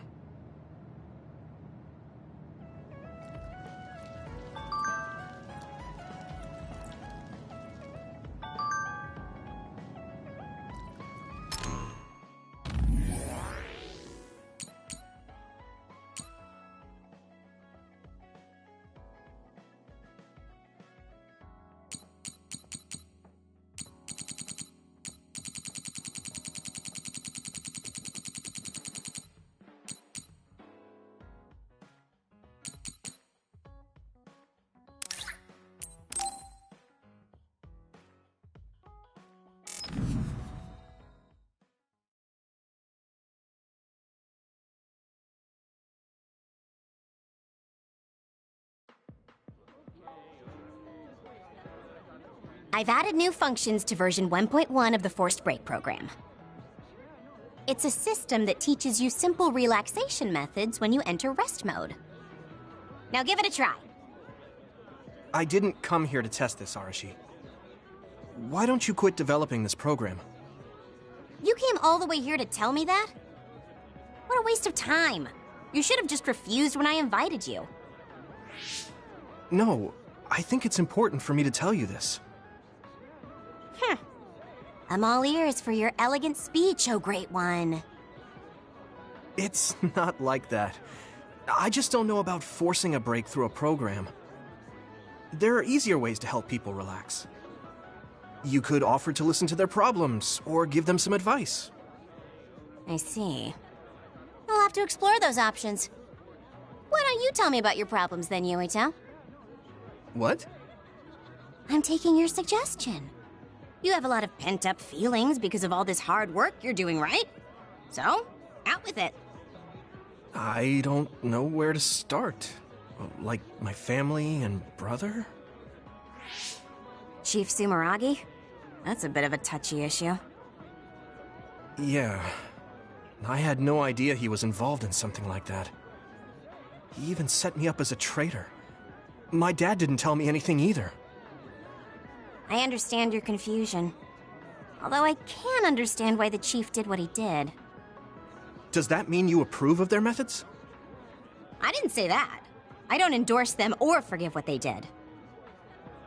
I've added new functions to version 1.1 of the Forced Break program. It's a system that teaches you simple relaxation methods when you enter rest mode. Now give it a try. I didn't come here to test this, Arashi. Why don't you quit developing this program? You came all the way here to tell me that? What a waste of time. You should have just refused when I invited you. No, I think it's important for me to tell you this. I'm all ears for your elegant speech, oh great one. It's not like that. I just don't know about forcing a break through a program. There are easier ways to help people relax. You could offer to listen to their problems, or give them some advice. I see. I'll have to explore those options. Why don't you tell me about your problems then, Yuito? What? I'm taking your suggestion. You have a lot of pent-up feelings because of all this hard work you're doing, right? So, out with it. I don't know where to start. Like my family and brother? Chief Sumeragi? That's a bit of a touchy issue. Yeah. I had no idea he was involved in something like that. He even set me up as a traitor. My dad didn't tell me anything either. I understand your confusion. Although I can understand why the chief did what he did. Does that mean you approve of their methods? I didn't say that. I don't endorse them or forgive what they did.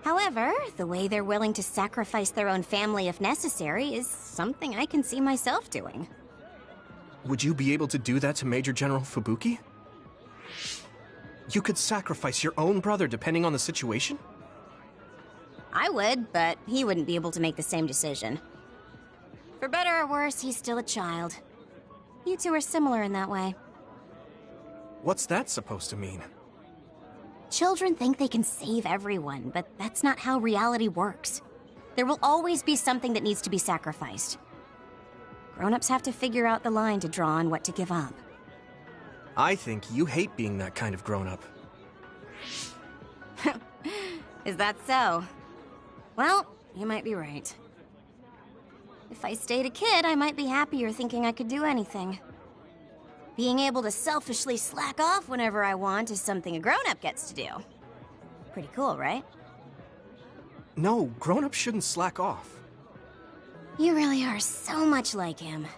However, the way they're willing to sacrifice their own family if necessary is something I can see myself doing. Would you be able to do that to Major General Fubuki? You could sacrifice your own brother depending on the situation? I would, but he wouldn't be able to make the same decision. For better or worse, he's still a child. You two are similar in that way. What's that supposed to mean? Children think they can save everyone, but that's not how reality works. There will always be something that needs to be sacrificed. Grown-ups have to figure out the line to draw on what to give up. I think you hate being that kind of grown-up. Is that so? Well, you might be right. If I stayed a kid, I might be happier thinking I could do anything. Being able to selfishly slack off whenever I want is something a grown-up gets to do. Pretty cool, right? No, grown-ups shouldn't slack off. You really are so much like him.